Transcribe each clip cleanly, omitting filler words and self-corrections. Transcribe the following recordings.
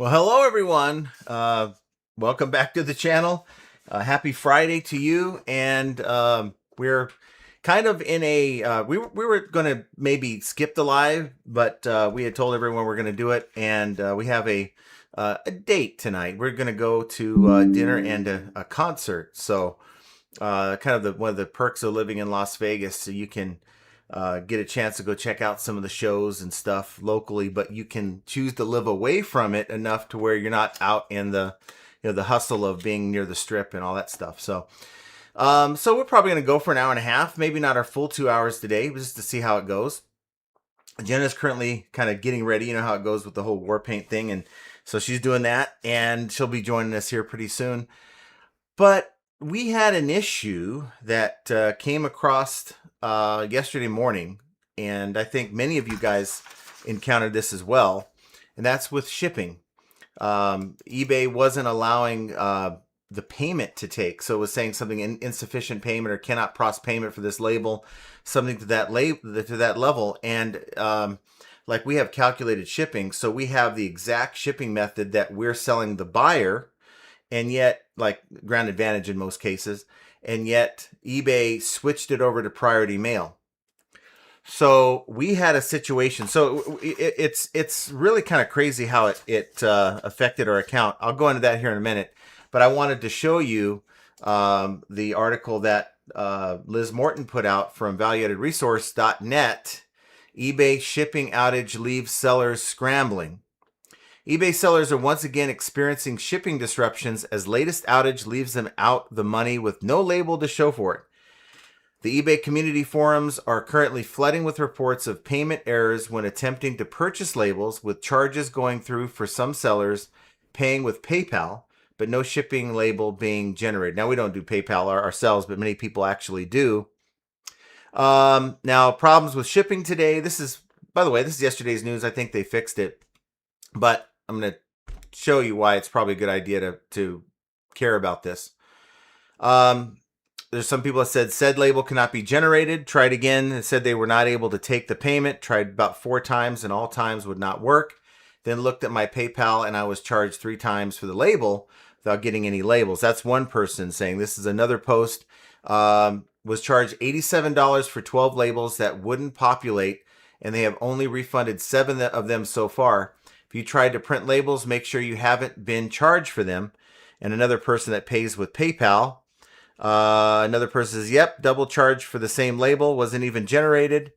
Well, hello everyone. Welcome back to the channel. Happy Friday to you. And we're kind of in a we were going to maybe skip the live, but we had told everyone we're going to do it, and we have a date tonight. We're going to go to dinner and a concert. So kind of one of the perks of living in Las Vegas, so you can get a chance to go check out some of the shows and stuff locally, but you can choose to live away from it enough to where you're not out in the the hustle of being near the strip and all that stuff. So so we're probably going to go for an hour and a half, maybe not our full 2 hours today, but just to see how it goes. Jenna's currently kind of getting ready. You know how it goes with the whole war paint thing, and so she's doing that, and she'll be joining us here pretty soon. But we had an issue that came across yesterday morning, and I think many of you guys encountered this as well, and that's with shipping. eBay wasn't allowing the payment to take, so it was saying something insufficient payment or cannot process payment for this label, something to that level, and like we have calculated shipping, so we have the exact shipping method that we're selling the buyer, and yet, like Ground Advantage in most cases, and yet eBay switched it over to priority mail. So we had a situation. So it's really kind of crazy how it affected our account. I'll go into that here in a minute, but I wanted to show you the article that Liz Morton put out from valueaddedresource.net. eBay shipping outage leaves sellers scrambling. eBay sellers are once again experiencing shipping disruptions as latest outage leaves them out the money with no label to show for it. The eBay community forums are currently flooding with reports of payment errors when attempting to purchase labels, with charges going through for some sellers paying with PayPal, but no shipping label being generated. Now, we don't do PayPal ourselves, but many people actually do. Now, problems with shipping today. This is, by the way, this is yesterday's news. I think they fixed it, but I'm going to show you why it's probably a good idea to care about this. There's some people that said label cannot be generated. Tried again and said they were not able to take the payment. Tried about 4 times and all times would not work. Then looked at my PayPal and I was charged 3 times for the label without getting any labels. That's one person saying. This is another post. Was charged $87 for 12 labels that wouldn't populate, and they have only refunded 7 of them so far. If you tried to print labels, make sure you haven't been charged for them. And another person that pays with PayPal. Another person says, yep, double charge for the same label, wasn't even generated.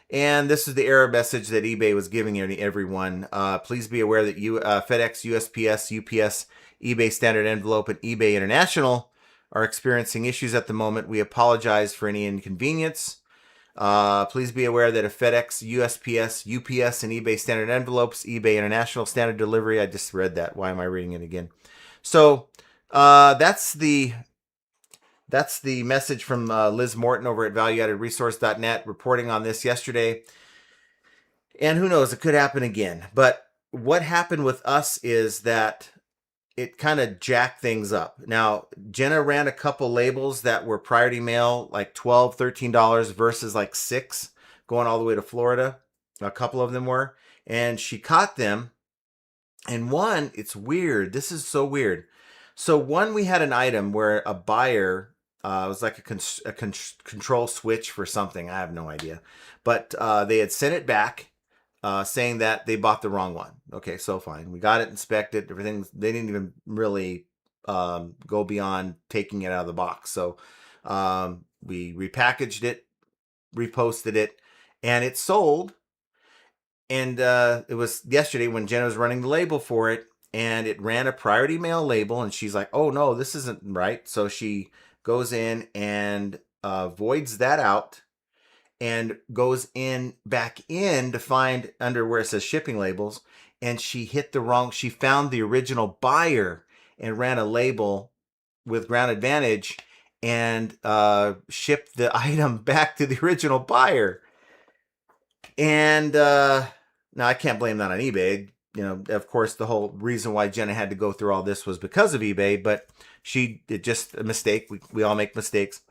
And this is the error message that eBay was giving everyone. Please be aware that FedEx, USPS, UPS, eBay Standard Envelope, and eBay International are experiencing issues at the moment. We apologize for any inconvenience. Please be aware that if FedEx, USPS, UPS, and eBay Standard Envelopes, eBay International Standard Delivery, I just read that. Why am I reading it again? So that's the message from Liz Morton over at valueaddedresource.net, reporting on this yesterday. And who knows, it could happen again. But what happened with us is that it kind of jacked things up. Now, Jenna ran a couple labels that were priority mail, like $12, $13 versus like $6, going all the way to Florida. A couple of them were. And she caught them. And one, it's weird. This is so weird. So one, we had an item where a buyer, it was like a control switch for something. I have no idea. But they had sent it back saying that they bought the wrong one. Okay, so fine. We got it inspected. Everything. They didn't even really go beyond taking it out of the box. So we repackaged it, reposted it, and it sold. And it was yesterday when Jenna was running the label for it, and it ran a priority mail label, and she's like, oh no, this isn't right. So she goes in and voids that out and goes back in to find under where it says shipping labels, and she found the original buyer and ran a label with Ground Advantage and shipped the item back to the original buyer. And now I can't blame that on eBay. You know, of course, the whole reason why Jenna had to go through all this was because of eBay, but she did just a mistake. We all make mistakes.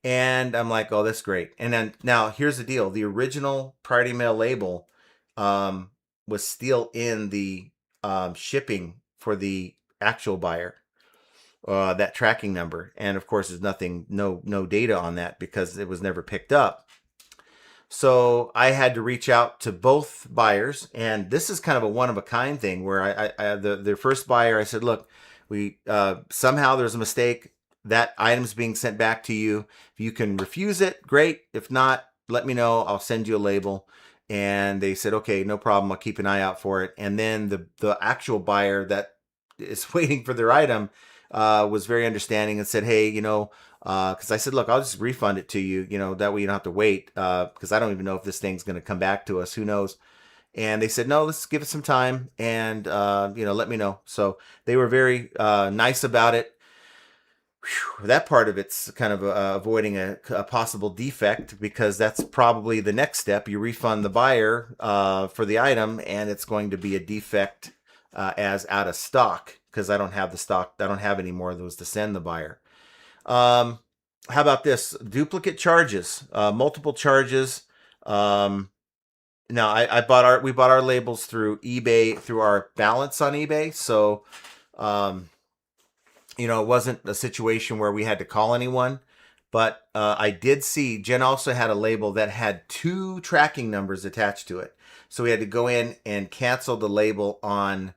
And I'm like, oh, that's great. And then now here's the deal. The original priority mail label was still in the shipping for the actual buyer, that tracking number. And of course, there's no data on that because it was never picked up. So I had to reach out to both buyers, and this is kind of a one of a kind thing where the first buyer, I said, look, we somehow there's a mistake. That item's being sent back to you. If you can refuse it, great. If not, let me know. I'll send you a label. And they said, okay, no problem. I'll keep an eye out for it. And then the actual buyer that is waiting for their item was very understanding and said, hey, because I said, look, I'll just refund it to you, that way you don't have to wait, because I don't even know if this thing's going to come back to us. Who knows? And they said, no, let's give it some time and, let me know. So they were very nice about it. Whew, that part of it's kind of avoiding a possible defect, because that's probably the next step. You refund the buyer for the item, and it's going to be a defect as out of stock, because I don't have the stock. I don't have any more of those to send the buyer. How about this? Duplicate charges, multiple charges. Now we bought our labels through eBay, through our balance on eBay. So, it wasn't a situation where we had to call anyone, but I did see Jen also had a label that had 2 tracking numbers attached to it. So we had to go in and cancel the label on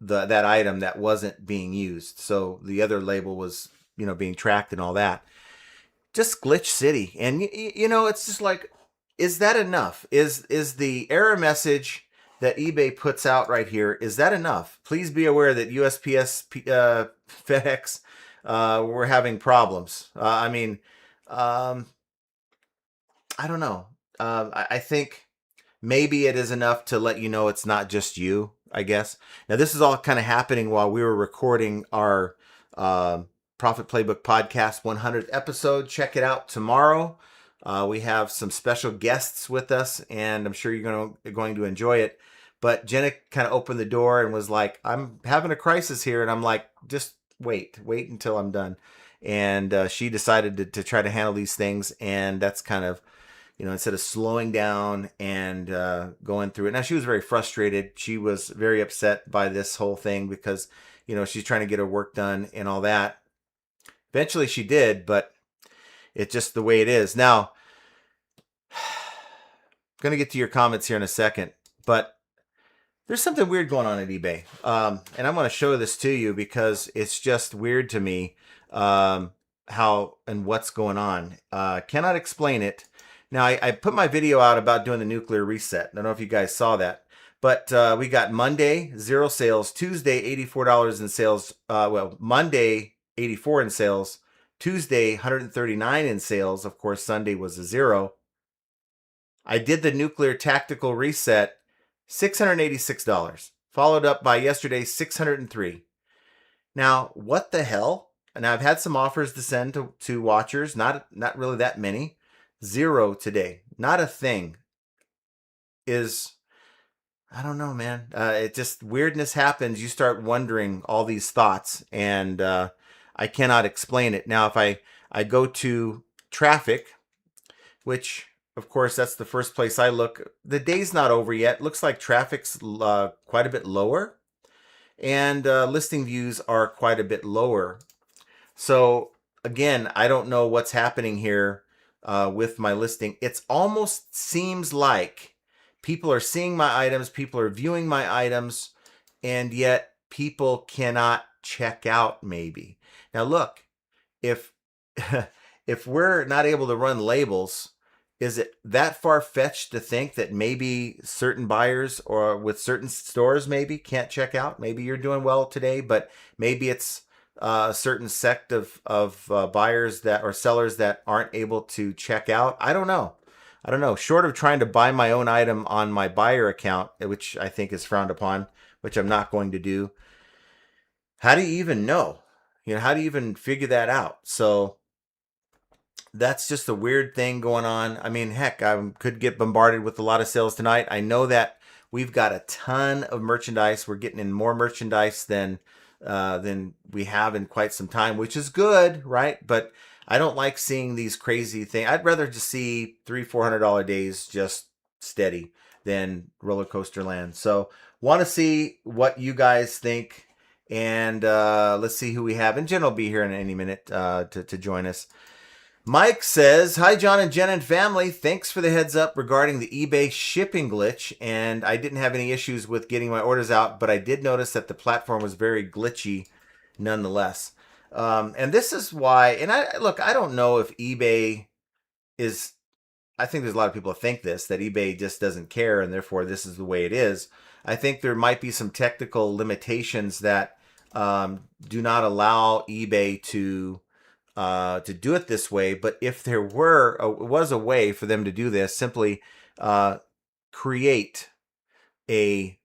that item that wasn't being used. So the other label was, being tracked and all that. Just glitch city. And it's just like, is that enough? Is the error message that eBay puts out right here, is that enough? Please be aware that USPS, FedEx, we're having problems. I don't know. I think maybe it is enough to let you know it's not just you, I guess. Now, this is all kind of happening while we were recording our Profit Playbook Podcast 100th episode. Check it out tomorrow. We have some special guests with us, and I'm sure you're going to enjoy it. But Jenna kind of opened the door and was like, I'm having a crisis here. And I'm like, just wait until I'm done. And she decided to try to handle these things. And that's kind of, instead of slowing down and going through it. Now, she was very frustrated. She was very upset by this whole thing because, she's trying to get her work done and all that. Eventually she did, but it's just the way it is. Now, I'm going to get to your comments here in a second, but there's something weird going on at eBay. And I'm going to show this to you because it's just weird to me how and what's going on. Cannot explain it. Now, I put my video out about doing the nuclear reset. I don't know if you guys saw that. But we got Monday, 0 sales. Tuesday, $84 in sales. Monday, 84 in sales. Tuesday, 139 in sales. Of course, Sunday was a 0. I did the nuclear tactical reset, $686. Followed up by yesterday, $603. Now, what the hell? And I've had some offers to send to watchers, not really that many. 0 today. Not a thing. I don't know, man. It just, weirdness happens. You start wondering all these thoughts, and I cannot explain it. Now, if I go to traffic, which, of course, that's the first place I look. The day's not over yet. Looks like traffic's quite a bit lower, and listing views are quite a bit lower. So, again, I don't know what's happening here with my listing. It almost seems like people are seeing my items, people are viewing my items, and yet people cannot check out maybe. Now look, if if we're not able to run labels, is it that far-fetched to think that maybe certain buyers or with certain stores maybe can't check out? Maybe you're doing well today, but maybe it's a certain sect of buyers that or sellers that aren't able to check out. I don't know. Short of trying to buy my own item on my buyer account, which I think is frowned upon, which I'm not going to do. How do you even know? How do you even figure that out? So that's just a weird thing going on. I mean, heck, I could get bombarded with a lot of sales tonight. I know that we've got a ton of merchandise. We're getting in more merchandise than we have in quite some time, which is good, right? But I don't like seeing these crazy things. I'd rather just see $300-400 days just steady than Roller Coaster Land. So want to see what you guys think. And let's see who we have. And Jen will be here in any minute to join us. Mike says, hi, John and Jenna and family. Thanks for the heads up regarding the eBay shipping glitch. And I didn't have any issues with getting my orders out, but I did notice that the platform was very glitchy nonetheless. And this is why, and I don't know if eBay is, I think there's a lot of people that think this, that eBay just doesn't care and therefore this is the way it is. I think there might be some technical limitations that do not allow eBay to do it this way. But if there was a way for them to do this, simply create maybe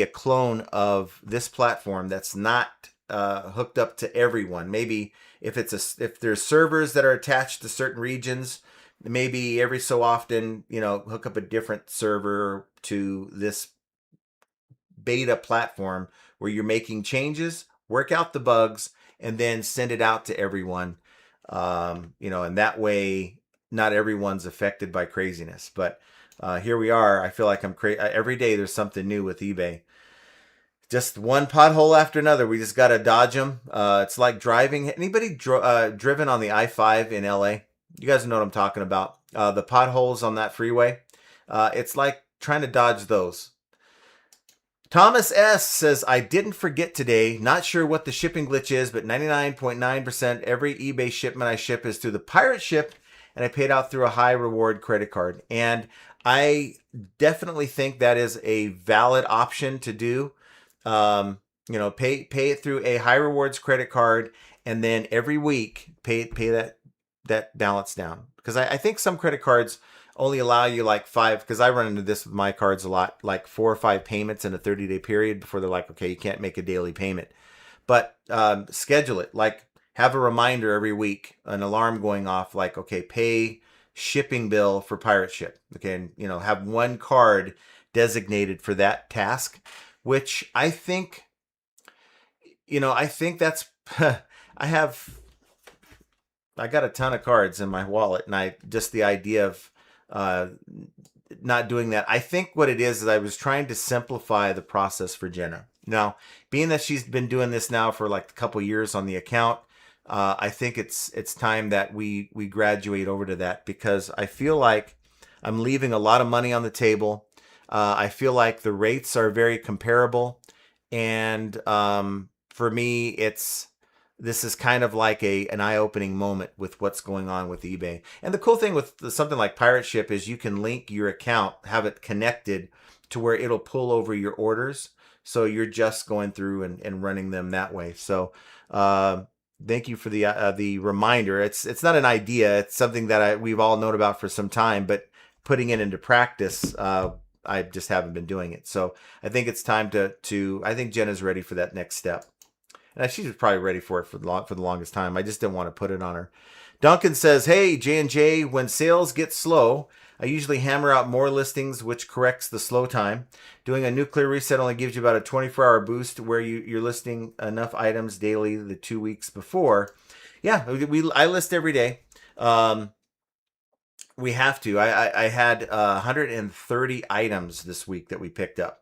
a clone of this platform that's not hooked up to everyone. Maybe if there's servers that are attached to certain regions, maybe every so often, hook up a different server to this beta platform where you're making changes, work out the bugs, and then send it out to everyone. And that way not everyone's affected by craziness. But here we are. I feel like I'm crazy. Every day there's something new with eBay. Just one pothole after another. We just got to dodge them. It's like driving. Anybody driven on the I-5 in LA? You guys know what I'm talking about. The potholes on that freeway. It's like trying to dodge those. Thomas S. says, I didn't forget today. Not sure what the shipping glitch is, but 99.9% every eBay shipment I ship is through the pirate ship, and I paid out through a high reward credit card. And I definitely think that is a valid option to do. Pay it through a high rewards credit card, and then every week pay that balance down. Because I think some credit cards only allow you like 5, because I run into this with my cards a lot, like 4 or 5 payments in a 30-day period before they're like, okay, you can't make a daily payment. But schedule it, like have a reminder every week, an alarm going off, like, okay, pay shipping bill for pirate ship. Okay, and have one card designated for that task, which I think, that's I got a ton of cards in my wallet, and just the idea of not doing that. I think what it is I was trying to simplify the process for Jenna. Now, being that she's been doing this now for like a couple years on the account, I think it's time that we graduate over to that, because I feel like I'm leaving a lot of money on the table. I feel like the rates are very comparable, and for me, this is kind of like an eye-opening moment with what's going on with eBay. And the cool thing with something like Pirate Ship is you can link your account, have it connected to where it'll pull over your orders. So you're just going through and running them that way. So thank you for the reminder. It's not an idea. It's something that we've all known about for some time, but putting it into practice, I just haven't been doing it. So I think it's time to I think Jenna's ready for that next step. And she's probably ready for it for the longest time. I just didn't want to put it on her. Duncan says, hey, J&J, when sales get slow, I usually hammer out more listings, which corrects the slow time. Doing a nuclear reset only gives you about a 24-hour boost where you're listing enough items daily the 2 weeks before. Yeah, I list every day. We have to. I had 130 items this week that we picked up.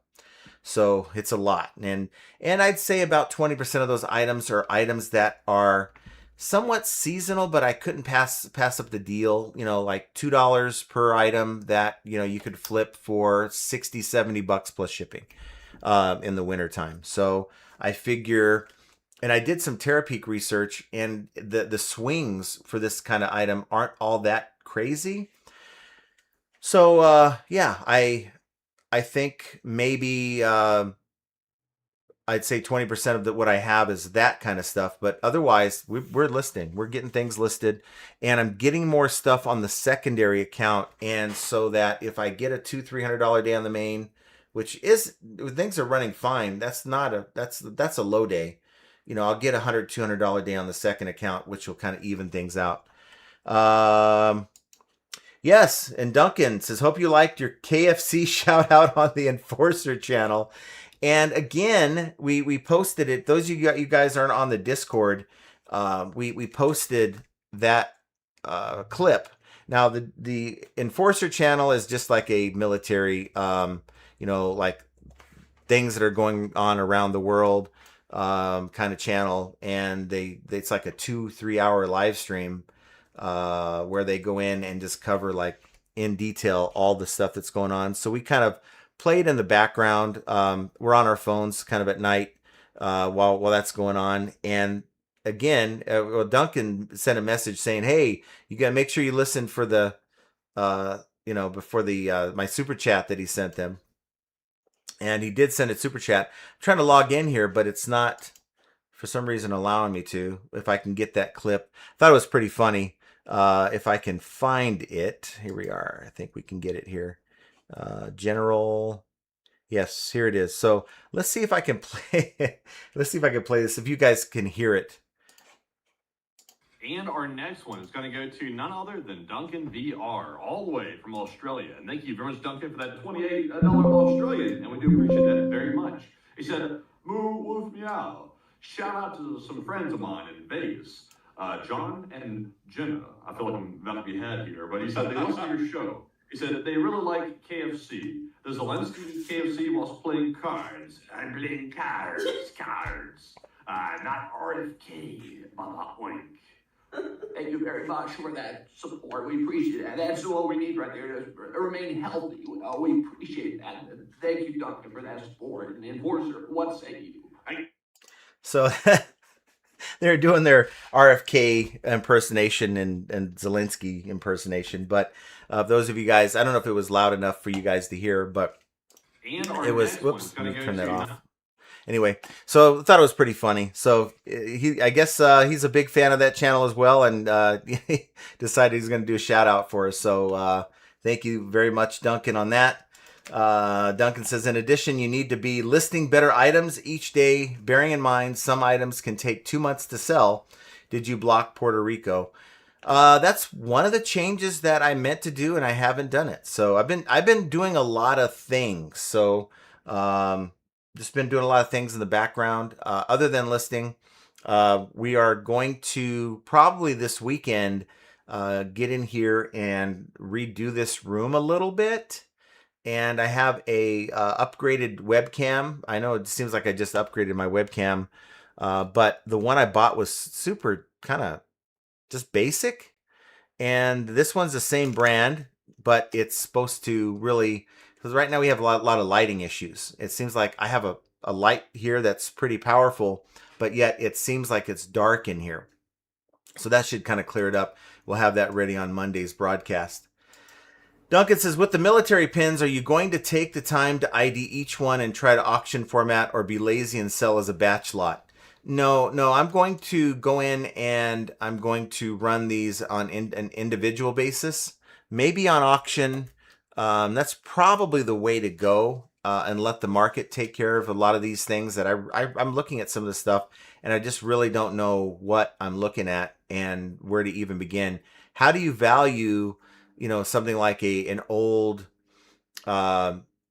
So it's a lot. And I'd say about 20% of those items are items that are somewhat seasonal, but I couldn't pass up the deal, like $2 per item that, you could flip for 60, 70 bucks plus shipping in the wintertime. So I figure, and I did some Terapeak research, and the swings for this kind of item aren't all that crazy. So yeah, I think maybe I'd say 20% of what I have is that kind of stuff. But otherwise, we're listing. We're getting things listed. And I'm getting more stuff on the secondary account. And so that if I get a $200-300 day on the main, which is, things are running fine, that's a low day. I'll get a $100-200 day on the second account, which will kind of even things out. Yes, and Duncan says, hope you liked your KFC shout out on the Enforcer channel. And again, we posted it. Those of you guys aren't on the Discord, we posted that clip. Now the Enforcer channel is just like a military, like things that are going on around the world kind of channel, and it's like a 2-3 hour live stream where they go in and just cover like in detail all the stuff that's going on. So we kind of played in the background. We're on our phones kind of at night while that's going on. And again, Duncan sent a message saying, "Hey, you got to make sure you listen for the before the my super chat that he sent them." And he did send a super chat. I'm trying to log in here, but it's not for some reason allowing me to. If I can get that clip, I thought it was pretty funny. If I can find it, here we are. I think we can get it here. General. Yes, here it is. So let's see if I can play. Let's see if I can play this. If you guys can hear it. And our next one is going to go to none other than Duncan VR, all the way from Australia. And thank you very much, Duncan, for that $28 Australian. And we do appreciate that very much. He said, "Moo woof meow. Shout out to some friends of mine in Vegas, John and Jenna." I feel like I'm about to be had here, but he said they listen to your show. He said they really like KFC. The Zelensky eat KFC whilst playing cards. I'm playing cards, not RFK, Mama Oink. Thank you very much for that support. We appreciate that. That's all we need right there to remain healthy. We appreciate that. Thank you, Duncan, for that support. And Enforcer, what say you? So they're doing their RFK impersonation and Zelensky impersonation. But those of you guys, I don't know if it was loud enough for you guys to hear, but it was. Whoops, let me turn that off. Anyway, so I thought it was pretty funny. So I guess he's a big fan of that channel as well, and he decided he's going to do a shout out for us. So thank you very much, Duncan, on that. Duncan says, in addition, you need to be listing better items each day, bearing in mind some items can take 2 months to sell. Did you block Puerto Rico? That's one of the changes that I meant to do, and I haven't done it. So I've been doing a lot of things. So just been doing a lot of things in the background. Other than listing, we are going to probably this weekend get in here and redo this room a little bit. And I have a upgraded webcam. I know it seems like I just upgraded my webcam, but the one I bought was super kind of just basic. And this one's the same brand, but it's supposed to really, because right now we have a lot of lighting issues. It seems like I have a light here that's pretty powerful, but yet it seems like it's dark in here. So that should kind of clear it up. We'll have that ready on Monday's broadcast. Duncan says, with the military pins, are you going to take the time to ID each one and try to auction format, or be lazy and sell as a batch lot? No, I'm going to go in and I'm going to run these on an individual basis, maybe on auction. That's probably the way to go, and let the market take care of a lot of these things that I'm looking at some of the stuff, and I just really don't know what I'm looking at and where to even begin. How do you value, something like an old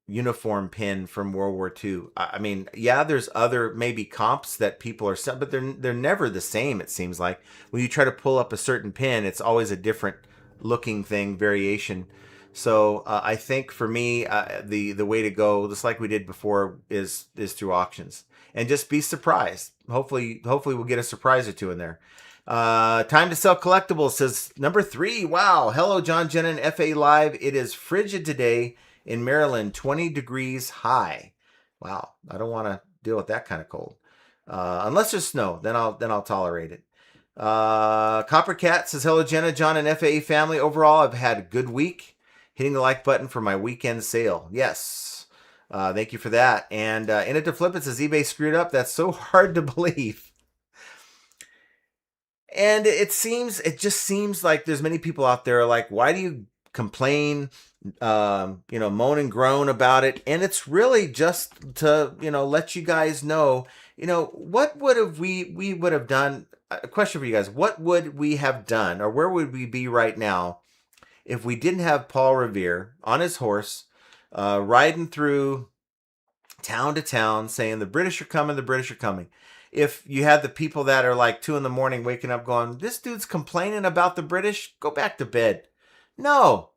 uniform pin from World War II? I mean, yeah, there's other maybe comps that people are, but they're never the same. It seems like when you try to pull up a certain pin, it's always a different looking thing, variation. So I think for me, the way to go, just like we did before, is through auctions, and just be surprised. Hopefully we'll get a surprise or two in there. Time to Sell Collectibles says number 3. Wow. Hello, John, Jenna, and FA Live. It is frigid today in Maryland, 20 degrees high. Wow. I don't want to deal with that kind of cold. Unless there's snow, then I'll tolerate it. Coppercat says, hello, Jenna, John, and FA family. Overall, I've had a good week. Hitting the like button for my weekend sale. Yes. Thank you for that. And In It to Flip It says, eBay screwed up. That's so hard to believe. And it just seems like there's many people out there like, why do you complain, moan and groan about it? And it's really just to, let you guys know, what we would have done. A question for you guys. What would we have done, or where would we be right now if we didn't have Paul Revere on his horse, riding through town to town saying, the British are coming, the British are coming? If you had the people that are like 2 a.m. waking up going, this dude's complaining about the British, go back to bed. No.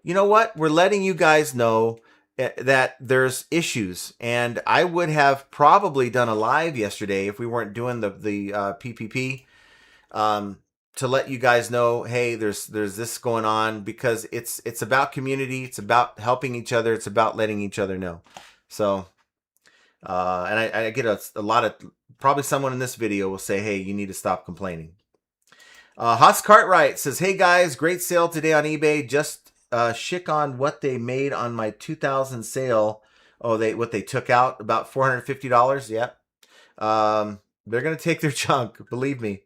You know what? We're letting you guys know that there's issues, and I would have probably done a live yesterday if we weren't doing the PPP, um, to let you guys know, hey, there's this going on, because it's about community, it's about helping each other, it's about letting each other know. So, and I get a lot of, probably someone in this video will say, hey, you need to stop complaining. Haas Cartwright says, hey guys, great sale today on eBay. Just shick on what they made on my 2000 sale. Oh, what they took out, about $450. Yep. They're gonna take their chunk, believe me.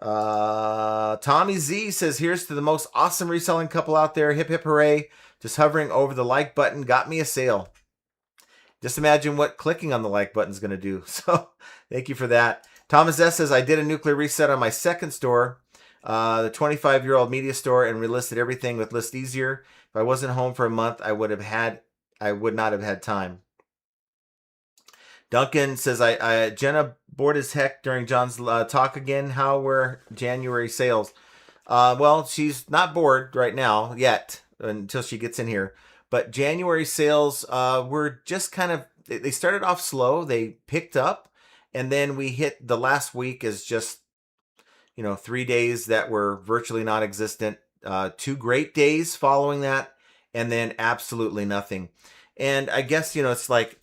Tommy Z says, here's to the most awesome reselling couple out there. Hip hip hooray. Just hovering over the like button got me a sale. Just imagine what clicking on the like button is going to do. So thank you for that. Thomas S says, I did a nuclear reset on my second store, the 25-year-old media store, and relisted everything with List Easier. If I wasn't home for a month, I would not have had time. Duncan says, Jenna bored as heck during John's talk again. How were January sales? Well, she's not bored right now yet until she gets in here. But January sales were just kind of, they started off slow. They picked up, and then we hit the last week as just, 3 days that were virtually non-existent. 2 great days following that, and then absolutely nothing. And I guess, it's like,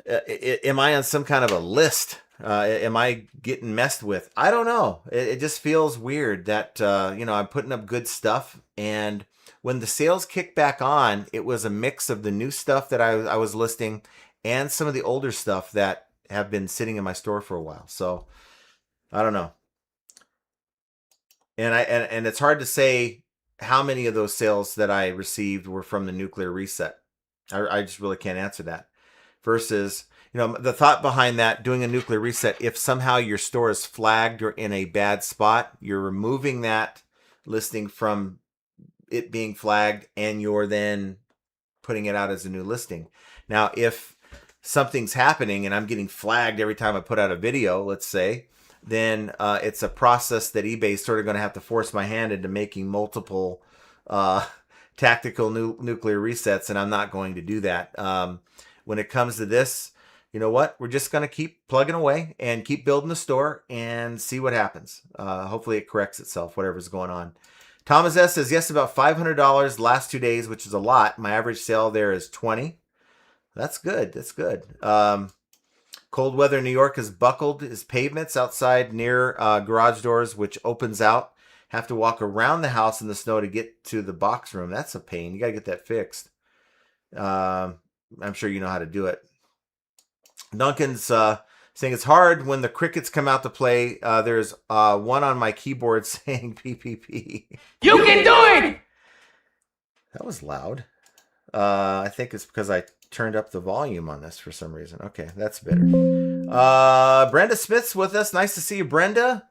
am I on some kind of a list? Am I getting messed with? I don't know. It just feels weird that, I'm putting up good stuff. And when the sales kicked back on, it was a mix of the new stuff that I was listing and some of the older stuff that have been sitting in my store for a while. So I don't know. And it's hard to say how many of those sales that I received were from the nuclear reset. I just really can't answer that. Versus, the thought behind that, doing a nuclear reset, if somehow your store is flagged or in a bad spot, you're removing that listing from it being flagged, and you're then putting it out as a new listing. Now, if something's happening and I'm getting flagged every time I put out a video, let's say, then it's a process that eBay is sort of going to have to force my hand into making multiple tactical nuclear resets, and I'm not going to do that. When it comes to this, you know what? We're just going to keep plugging away and keep building the store and see what happens. Hopefully it corrects itself, whatever's going on. Thomas S says, yes, about $500 last 2 days, which is a lot. My average sale there is $20. That's good. That's good. Cold weather New York has buckled his pavements outside near garage doors, which opens out. Have to walk around the house in the snow to get to the box room. That's a pain. You got to get that fixed. I'm sure you know how to do it. Duncan's saying it's hard when the crickets come out to play. There's one on my keyboard saying PPP. You can do it! That was loud. I think it's because I turned up the volume on this for some reason. Okay, that's better. Brenda Smith's with us. Nice to see you, Brenda.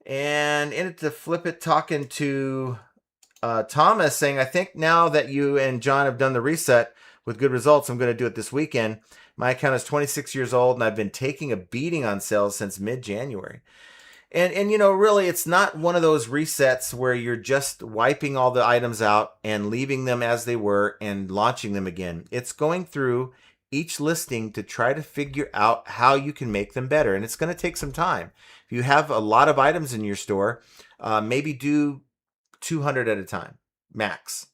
And in it to flip it, talking to Thomas, saying, I think now that you and John have done the reset with good results, I'm going to do it this weekend. My account is 26 years old, and I've been taking a beating on sales since mid-January. And really, it's not one of those resets where you're just wiping all the items out and leaving them as they were and launching them again. It's going through each listing to try to figure out how you can make them better. And it's going to take some time. If you have a lot of items in your store, maybe do 200 at a time, max.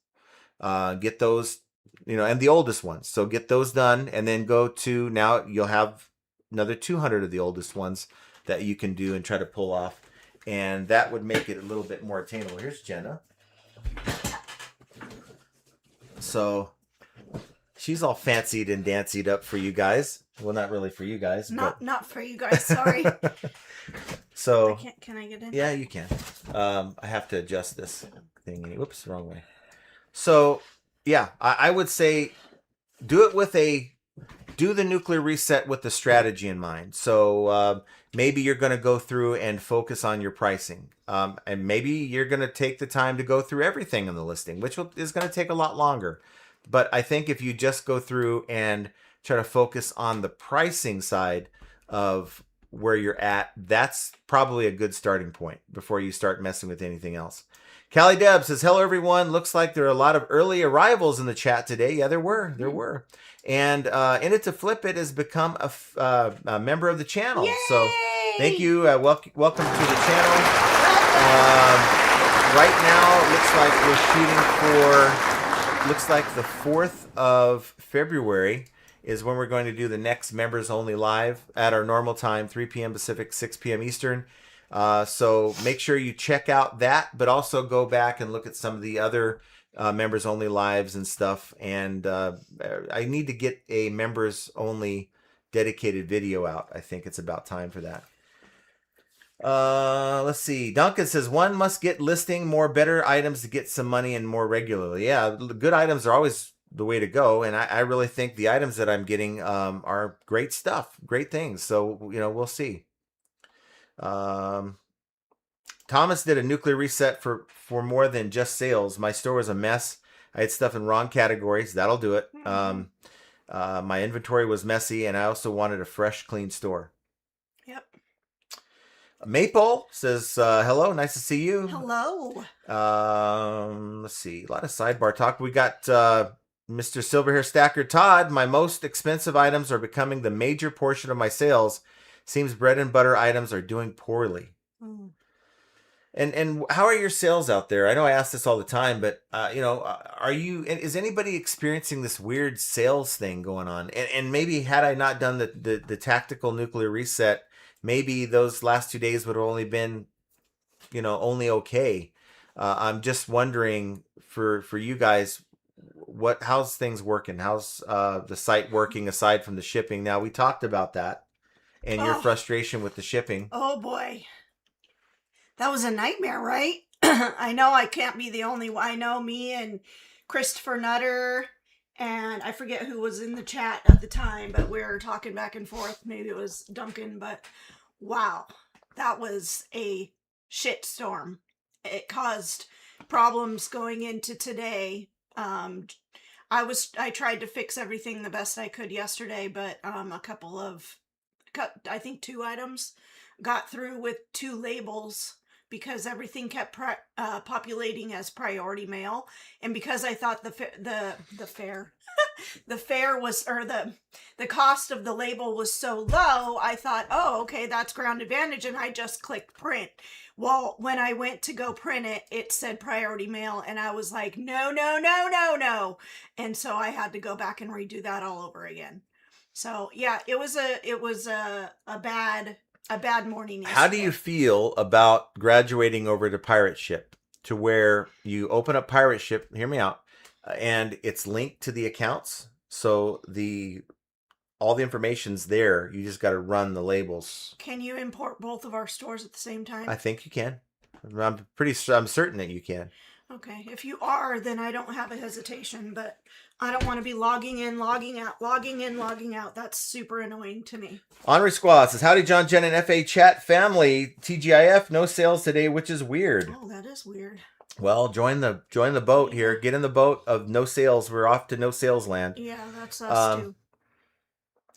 Get those, and the oldest ones. So get those done, and then go to, now you'll have another 200 of the oldest ones that you can do and try to pull off. And that would make it a little bit more attainable. Here's Jenna. So she's all fancied and dancied up for you guys. Well, not really for you guys. Not for you guys, sorry. So Can I get in? Yeah, you can. I have to adjust this thing. Whoops, wrong way. So yeah, I would say do the nuclear reset with the strategy in mind. So maybe you're going to go through and focus on your pricing. And maybe you're going to take the time to go through everything in the listing, which is going to take a lot longer. But I think if you just go through and try to focus on the pricing side of where you're at, that's probably a good starting point before you start messing with anything else. Callie Deb says, hello, everyone. Looks like there are a lot of early arrivals in the chat today. Yeah, there were. There were. And In It to Flip It has become a member of the channel. Yay! So thank you. Welcome to the channel. Right now, looks like the 4th of February is when we're going to do the next members only live at our normal time, 3 p.m. Pacific, 6 p.m. Eastern. So make sure you check out that, but also go back and look at some of the other members only lives and stuff. And I need to get a members only dedicated video out. I think it's about time for that. Let's see. Duncan says, one must get listing more better items to get some money and more regularly. Yeah, good items are always the way to go. And I really think the items that I'm getting are great stuff, great things. So, we'll see. Thomas did a nuclear reset for more than just sales. My store was a mess. I had stuff in wrong categories. That'll do it. My inventory was messy, and I also wanted a fresh, clean store. Yep. Maple says, hello, nice to see you. Hello. Let's see, a lot of sidebar talk. We got Mr. Silverhair Stacker Todd. My most expensive items are becoming the major portion of my sales. Seems bread and butter items are doing poorly. And how are your sales out there? I know I ask this all the time, but is anybody experiencing this weird sales thing going on? And maybe had I not done the tactical nuclear reset, maybe those last 2 days would have only been, only okay. I'm just wondering for you guys, how's things working? How's the site working aside from the shipping? Now, we talked about that and your frustration with the shipping. Oh boy. That was a nightmare, right? I know I can't be the only one. I know me and Christopher Nutter, and I forget who was in the chat at the time, but we were talking back and forth. Maybe it was Duncan, but wow, that was a shit storm. It caused problems going into today. I tried to fix everything the best I could yesterday, but I think 2 items got through with 2 labels because everything kept populating as priority mail, and because I thought the fare was, or the cost of the label was so low, I thought, oh, okay, that's ground advantage, and I just clicked print. Well, when I went to go print it, it said priority mail, and I was like, no, and so I had to go back and redo that all over again. So yeah, it was a bad morning yesterday. How do you feel about graduating over to Pirate Ship, to where you open up Pirate Ship, hear me out, and it's linked to the accounts, so all the information's there, you just got to run the labels. Can you import both of our stores at the same time? I think you can. I'm certain that you can. Okay, if you are, then I don't have a hesitation, but I don't want to be logging in, logging out, logging in, logging out. That's super annoying to me. Henri Squad says, howdy, John, Jen, and FA chat family. TGIF, no sales today, which is weird. Oh, that is weird. Well, join the boat here. Get in the boat of no sales. We're off to no sales land. Yeah, that's us too.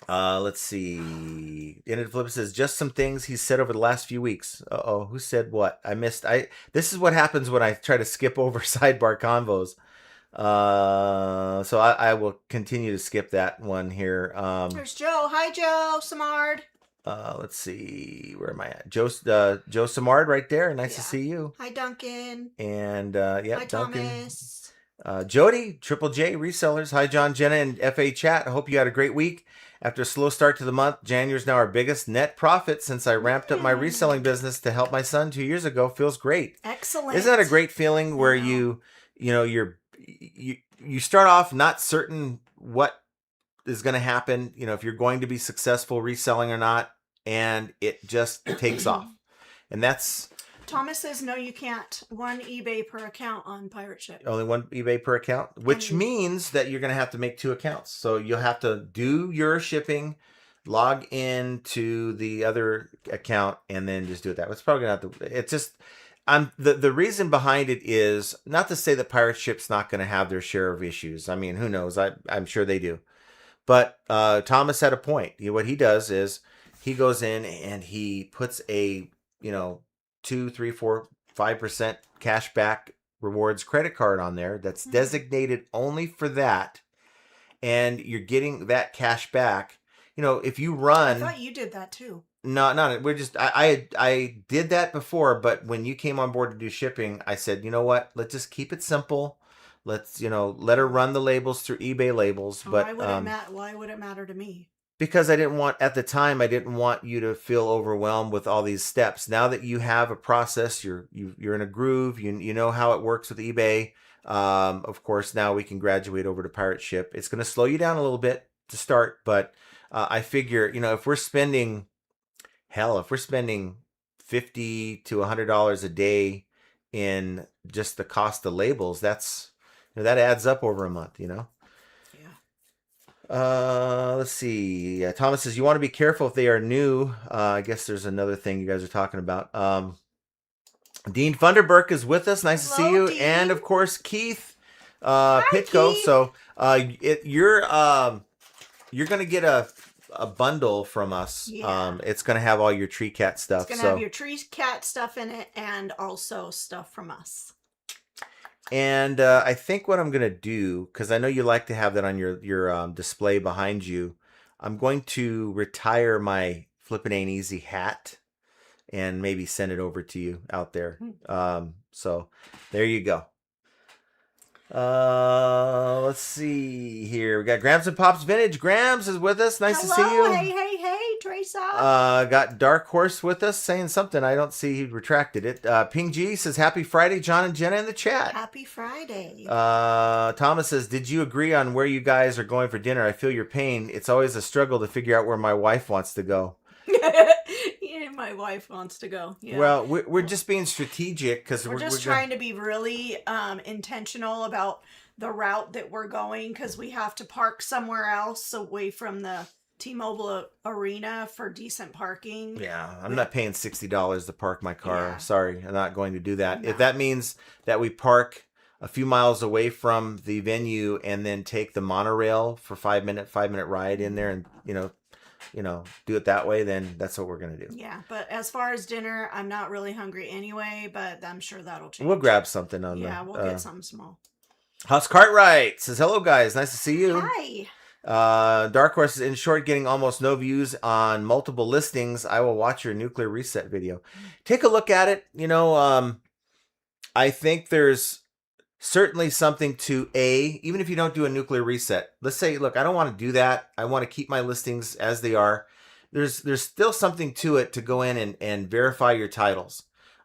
Let's see. It Flip says, just some things he said over the last few weeks. Uh-oh, who said what? I missed. This is what happens when I try to skip over sidebar convos. So I will continue to skip that one here. There's Joe. Hi, Joe Samard. Let's see. Where am I at? Joe Samard right there. Nice to see you. Hi, Duncan. And yeah, hi, Duncan. Thomas. Jody, Triple J Resellers. Hi, John, Jenna, and FA chat. I hope you had a great week. After a slow start to the month, January's now our biggest net profit since I ramped up my reselling business to help my son 2 years ago. Feels great. Excellent. Isn't that a great feeling where you start off not certain what is going to happen, if you're going to be successful reselling or not, and it just takes off. And that's... Thomas says, no, you can't. 1 eBay per account on Pirate Ship. Only 1 eBay per account, which means that you're going to have to make 2 accounts. So you'll have to do your shipping, log into the other account, and then just do it that way. It's probably going to have to... It's just... the reason behind it is not to say that Pirate Ship's not going to have their share of issues. I mean, who knows? I'm sure they do. But Thomas had a point. What he does is he goes in and he puts a 2, 3, 4, 5% cash back Rewards credit card on there that's designated only for that, and you're getting that cash back. You know, if you I run, thought you did that too. no, not we're just I did that before, but when you came on board to do shipping, I said, you know what? Let's just keep it simple. Let's, let her run the labels through eBay labels, but Why would it matter to me? because I didn't want at the time I didn't want you to feel overwhelmed with all these steps. Now that you have a process, you're in a groove, you know how it works with eBay. Of course, now we can graduate over to Pirate Ship. It's going to slow you down a little bit to start, but I figure, if we're spending $50 to $100 a day in just the cost of labels, that adds up over a month, Yeah. Let's see. Thomas says you want to be careful if they are new. I guess there's another thing you guys are talking about. Dean Funderburk is with us. Nice to see you, Dean. and of course Keith Hi, Pitko. Keith. So you're gonna get a bundle from us. Yeah. It's gonna have all your Treecat stuff. It's gonna have your Treecat stuff in it, and also stuff from us. And I think what I'm going to do, because I know you like to have that on your display behind you, I'm going to retire my Flippin' Ain't Easy hat and maybe send it over to you out there. So there you go. Let's see here. We got Grams and Pops Vintage. Grams is with us. Nice to see you. Hey, Teresa. Got Dark Horse with us saying something. I don't see he retracted it. Ping G says happy Friday, John and Jenna in the chat. Happy Friday. Thomas says, did you agree on where you guys are going for dinner? I feel your pain. It's always a struggle to figure out where my wife wants to go. Yeah, my wife wants to go. Yeah. Well, we're just being strategic because we're just trying to be really intentional about the route that we're going, because we have to park somewhere else away from the T-Mobile Arena for decent parking. Yeah, I'm not paying $60 to park my car. Yeah. Sorry, I'm not going to do that. No. If that means that we park a few miles away from the venue and then take the monorail for 5-minute ride in there and do it that way, then that's what we're gonna do. Yeah, but as far as dinner, I'm not really hungry anyway, but I'm sure that'll change. We'll grab something on we'll get something small. House Cartwright says hello guys, nice to see you. Hi. Dark Horse is in short getting almost no views on multiple listings. I will watch your nuclear reset video. Take a look at it. I think there's certainly something to even if you don't do a nuclear reset. Let's say, look, I don't want to do that. I want to keep my listings as they are. There's still something to it to go in and verify your titles.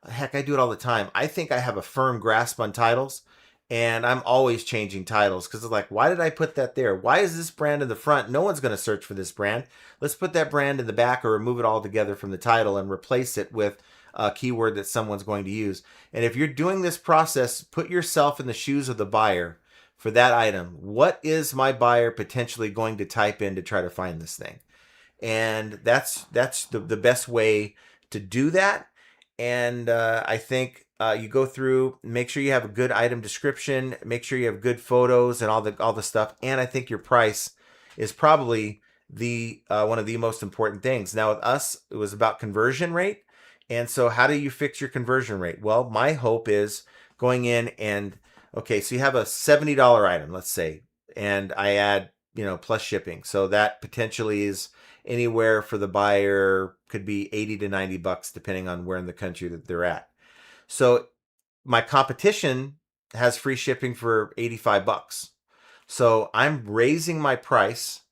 Heck, I do it all the time. I think I have a firm grasp on titles, and I'm always changing titles because it's like, why did I put that there? Why is this brand in the front? No one's going to search for this brand. Let's put that brand in the back or remove it all together from the title and replace it with a keyword that someone's going to use. And if you're doing this process, put yourself in the shoes of the buyer for that item. What is my buyer potentially going to type in to try to find this thing? And that's the best way to do that. And I think you go through, make sure you have a good item description, make sure you have good photos and all the stuff. And I think your price is probably the one of the most important things. Now with us, it was about conversion rate. And so how do you fix your conversion rate? Well, my hope is going in and, okay, so you have a $70 item, let's say, and I add, plus shipping. So that potentially is anywhere for the buyer, could be 80 to 90 bucks, depending on where in the country that they're at. So my competition has free shipping for 85 bucks. So I'm raising my price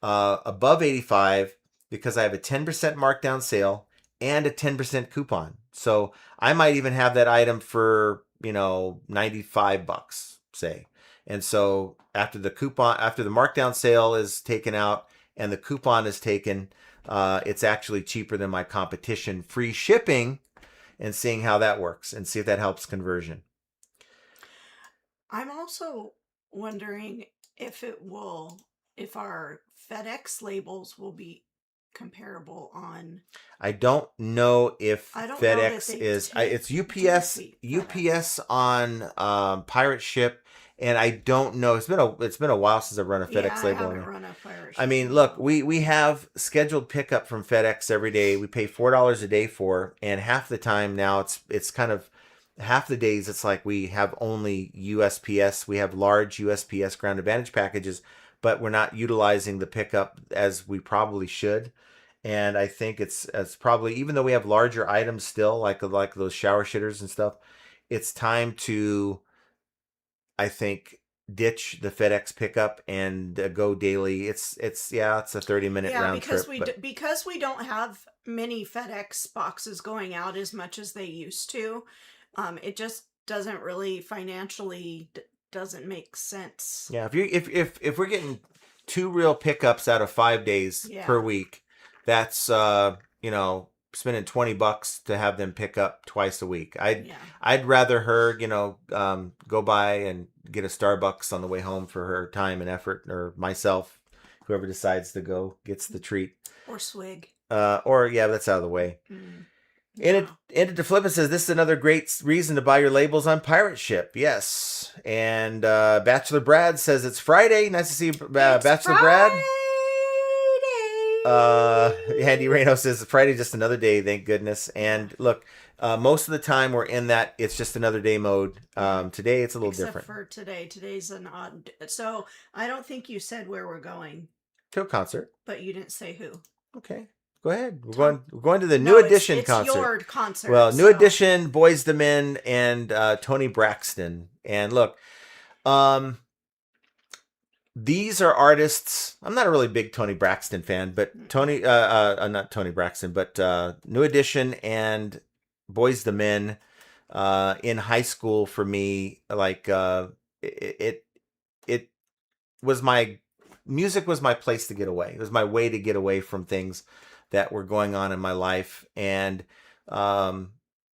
above 85 because I have a 10% markdown sale and a 10% coupon. So I might even have that item for, 95 bucks, say. And so after the markdown sale is taken out and the coupon is taken, it's actually cheaper than my competition free shipping, and seeing how that works and see if that helps conversion. I'm also wondering if our FedEx labels will be comparable on. I don't know if FedEx is. It's UPS on Pirate Ship, and I don't know. It's been a while since I've run a FedEx label. I haven't run a Pirate Ship. I mean, look, we have scheduled pickup from FedEx every day. We pay $4 a day for, and half the time now it's kind of half the days it's like we have only USPS. We have large USPS ground advantage packages, but we're not utilizing the pickup as we probably should. And I think it's probably, even though we have larger items still, like those shower shitters and stuff, it's time to, I think, ditch the FedEx pickup and go daily. It's a 30-minute Yeah, round because trip, but because we don't have many FedEx boxes going out as much as they used to. It just doesn't really financially doesn't make sense. yeah, if we're getting two real pickups out of 5 days per Yeah. week, that's spending $20 to have them pick up twice a week. Yeah. I'd rather her go by and get a Starbucks on the way home for her time and effort, or myself, whoever decides to go gets the treat. Or swig. Or yeah, that's out of the way. Mm. And Wow. it to flip, it says this is another great reason to buy your labels on Pirate Ship. Yes. And Bachelor Brad says it's Friday. Nice to see you, It's Bachelor Friday. Brad. Andy Reno says Friday just another day, thank goodness. And look, most of the time we're in that it's just another day mode. Today it's a little Except different. for today. Today's an odd. So I don't think you said where we're going, To a concert. but you didn't say who. Okay. Go ahead. We're going to the New No, Edition it's concert. your concert. Well, New so- Edition, Boys the Men, and Tony Braxton. And look, these are artists. I'm not a really big Tony Braxton fan, but not Tony Braxton, but New Edition and Boys the Men in high school for me, like it was my music was my place to get away. It was my way to get away from things that were going on in my life, and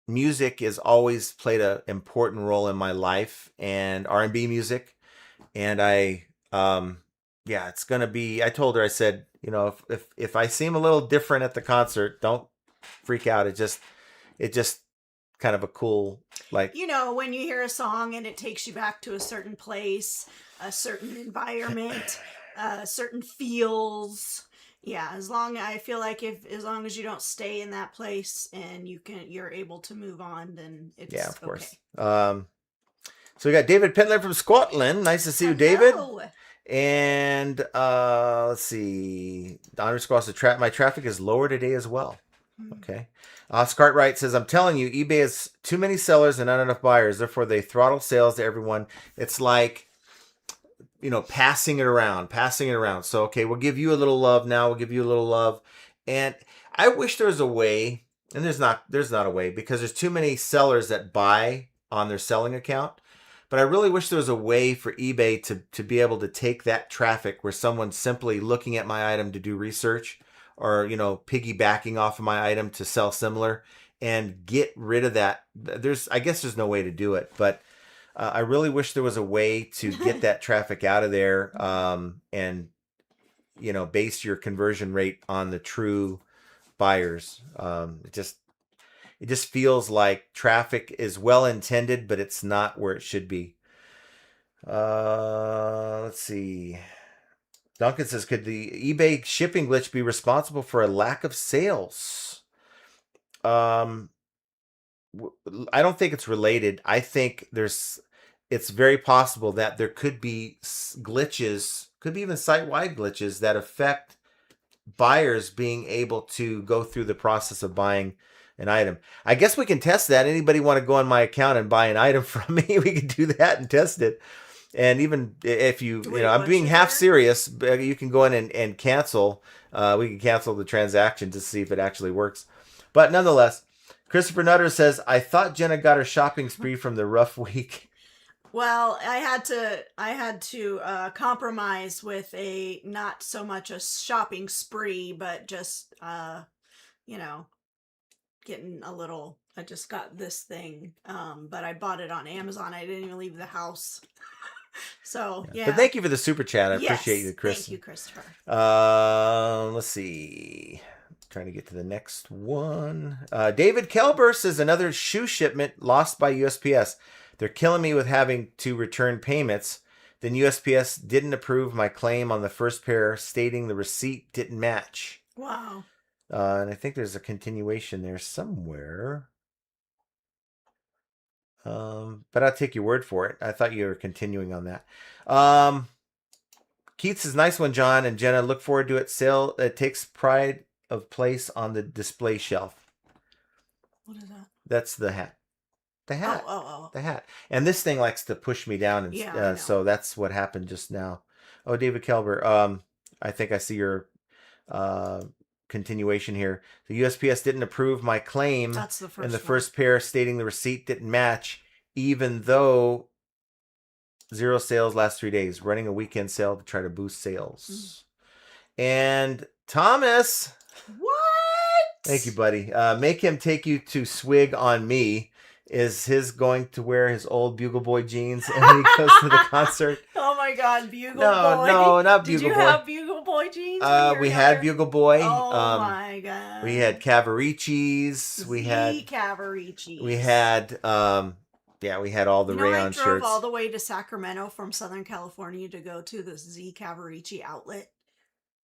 music has always played an important role in my life, and R&B music. And it's gonna be. I told her, I said, if I seem a little different at the concert, don't freak out. It just kind of a cool, like, when you hear a song and it takes you back to a certain place, a certain environment, certain feels. Yeah, as long as you don't stay in that place and you're able to move on, then it's yeah, of course. Okay. So we got David Pentland from Scotland. Nice to see you, David. Hello. And let's see. Don Squash, my traffic is lower today as well. Okay. Oscar Cartwright says, I'm telling you, eBay has too many sellers and not enough buyers. Therefore, they throttle sales to everyone. It's like, passing it around. So, okay, we'll give you a little love now. We'll give you a little love. And I wish there was a way, and there's not a way, because there's too many sellers that buy on their selling account. But I really wish there was a way for eBay to be able to take that traffic where someone's simply looking at my item to do research, or, piggybacking off of my item to sell similar, and get rid of that. I guess there's no way to do it, but I really wish there was a way to get that traffic out of there, and, base your conversion rate on the true buyers. It just feels like traffic is well intended, but it's not where it should be. Let's see. Duncan says, could the eBay shipping glitch be responsible for a lack of sales? I don't think it's related. I think it's very possible that there could be glitches, could be even site-wide glitches that affect buyers being able to go through the process of buying an item. I guess we can test that. Anybody want to go on my account and buy an item from me? We can do that and test it. And even if I'm being half serious, you can go in and cancel. We can cancel the transaction to see if it actually works. But nonetheless, Christopher Nutter says, I thought Jenna got her shopping spree from the rough week. Well, I had to compromise with a not so much a shopping spree, but just getting a little. I just got this thing, but I bought it on Amazon. I didn't even leave the house. So yeah. But thank you for the super chat. I appreciate you, Chris. Thank you, Christopher. Let's see. Trying to get to the next one. David Kelber says another shoe shipment lost by USPS. They're killing me with having to return payments. Then USPS didn't approve my claim on the first pair, stating the receipt didn't match. Wow. And I think there's a continuation there somewhere. But I'll take your word for it. I thought you were continuing on that. Keith says, nice one, John and Jenna. Look forward to it. Sale that takes pride of place on the display shelf. What is that? That's the hat. The hat. Oh. The hat. And this thing likes to push me down. And, Yeah, so that's what happened just now. Oh, David Kelber. I think I see your continuation here. The USPS didn't approve my claim That's the first in the one. first pair, stating the receipt didn't match, even though 0 sales last 3 days, running a weekend sale to try to boost sales. And Thomas, What? thank you, buddy. Make him take you to Swig on me. Is his going to wear his old Bugle Boy jeans and when he goes to the concert? Oh my God, Bugle Boy. No, not Bugle Boy. Did you have Bugle Boy jeans? when you were We younger? had Bugle Boy. Oh my God. We had Cavaricis. We had Cavaricis. We had we had all the rayon I drove shirts. all the way to Sacramento from Southern California to go to the Z Cavarici outlet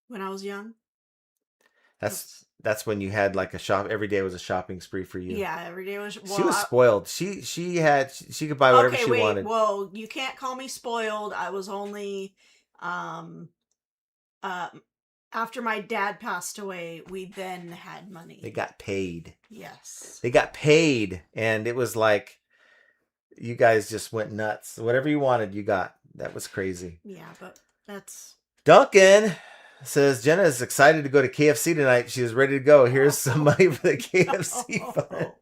when I was young. That's when you had like a shop. Every day was a shopping spree for you. Yeah, every day was. Well, she was spoiled. She could buy whatever she wanted. Well, you can't call me spoiled. I was only, after my dad passed away, we then had money. They got paid. Yes. They got paid, and it was like, you guys just went nuts. Whatever you wanted, you got. That was crazy. Yeah, but that's. Duncan says Jenna is excited to go to KFC tonight. She is ready to go. Here's some money for the KFC fund.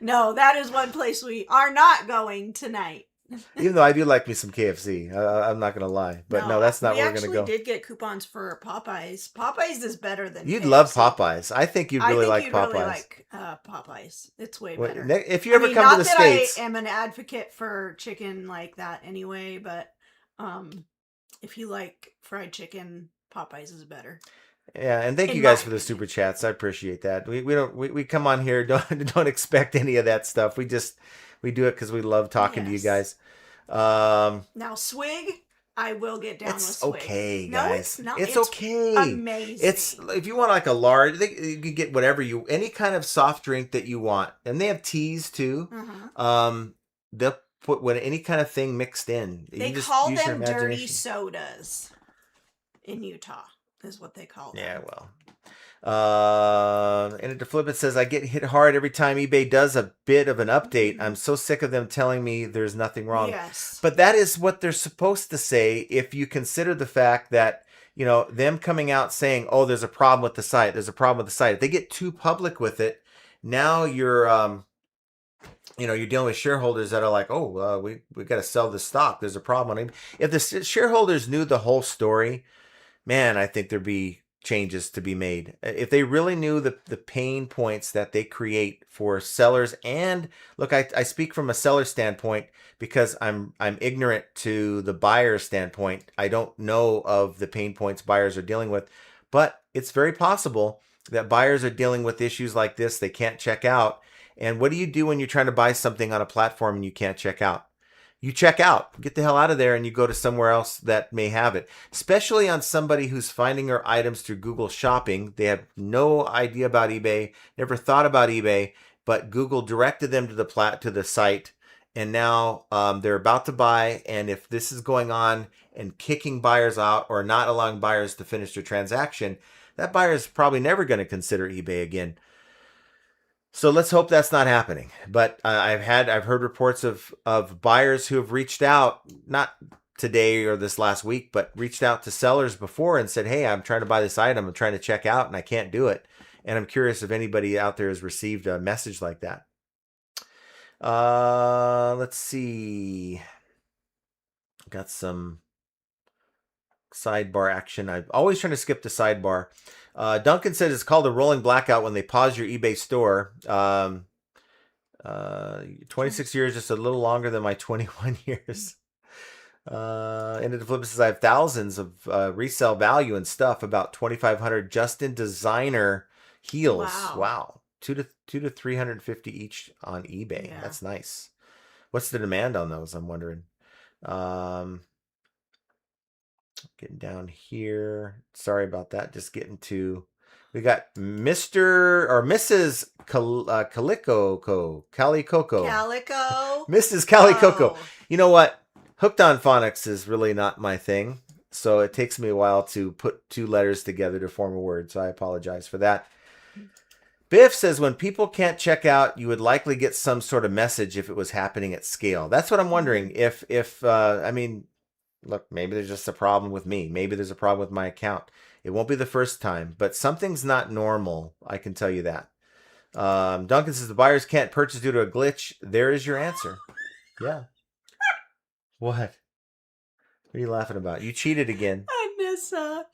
No, that is one place we are not going tonight. Even though I do like me some KFC, I'm not gonna lie. But no, that's not where we're gonna go. We actually did get coupons for Popeyes. Popeyes is better than. You'd KFC. love Popeyes. I think you'd really like Popeyes. Really like Popeyes. It's way better. If you ever come to the States, I am an advocate for chicken like that anyway. But if you like fried chicken, Popeyes is better. Yeah, and thank you guys for the super chats. I appreciate that. We come on here, don't expect any of that stuff. We do it because we love talking to you guys. Now Swig, I will get down with Swig. It's okay, guys. No, it's not. It's okay. Amazing. It's if you want like a large, you can get whatever any kind of soft drink that you want, and they have teas too. They'll put any kind of thing mixed in. They call them dirty sodas in Utah. Is what they call them. Yeah, well. And to flip it says, I get hit hard every time eBay does a bit of an update. I'm so sick of them telling me there's nothing wrong. Yes. But that is what they're supposed to say if you consider the fact that, them coming out saying, oh, there's a problem with the site. There's a problem with the site. If they get too public with it, now you're you're dealing with shareholders that are like, oh, we got to sell this stock. There's a problem. If the shareholders knew the whole story, man, I think there'd be changes to be made. If they really knew the pain points that they create for sellers, and look, I speak from a seller standpoint because I'm ignorant to the buyer standpoint. I don't know of the pain points buyers are dealing with, but it's very possible that buyers are dealing with issues like this. They can't check out. And what do you do when you're trying to buy something on a platform and you can't check out? You check out, get the hell out of there, and you go to somewhere else that may have it. Especially on somebody who's finding their items through Google Shopping. They have no idea about eBay, never thought about eBay, but Google directed them to the site, and now they're about to buy. And if this is going on and kicking buyers out or not allowing buyers to finish their transaction, that buyer is probably never going to consider eBay again. So let's hope that's not happening. But I've heard reports of buyers who have reached out, not today or this last week, but reached out to sellers before and said, hey, I'm trying to buy this item. I'm trying to check out and I can't do it. And I'm curious if anybody out there has received a message like that. Let's see. Got some sidebar action. I'm always trying to skip the sidebar. Duncan said it's called a rolling blackout when they pause your eBay store. 26 years, just a little longer than my 21 years. And the flip says I have thousands of resale value and stuff, about 2,500 just in designer heels. Wow. 2 to 350 each on eBay. Yeah. That's nice. What's the demand on those? I'm wondering. Getting down here. Sorry about that. Just getting to We got Mr. or Mrs. Calicoco. Mrs. Calicoco. Oh. You know what? Hooked on phonics is really not my thing. So it takes me a while to put two letters together to form a word. So I apologize for that. Biff says when people can't check out, you would likely get some sort of message if it was happening at scale. That's what I'm wondering. If I mean, look, maybe there's just a problem with me. Maybe there's a problem with my account. It won't be the first time, but something's not normal. I can tell you that. Duncan says the buyers can't purchase due to a glitch. There is your answer. Yeah. What? What are you laughing about? You cheated again. Anissa.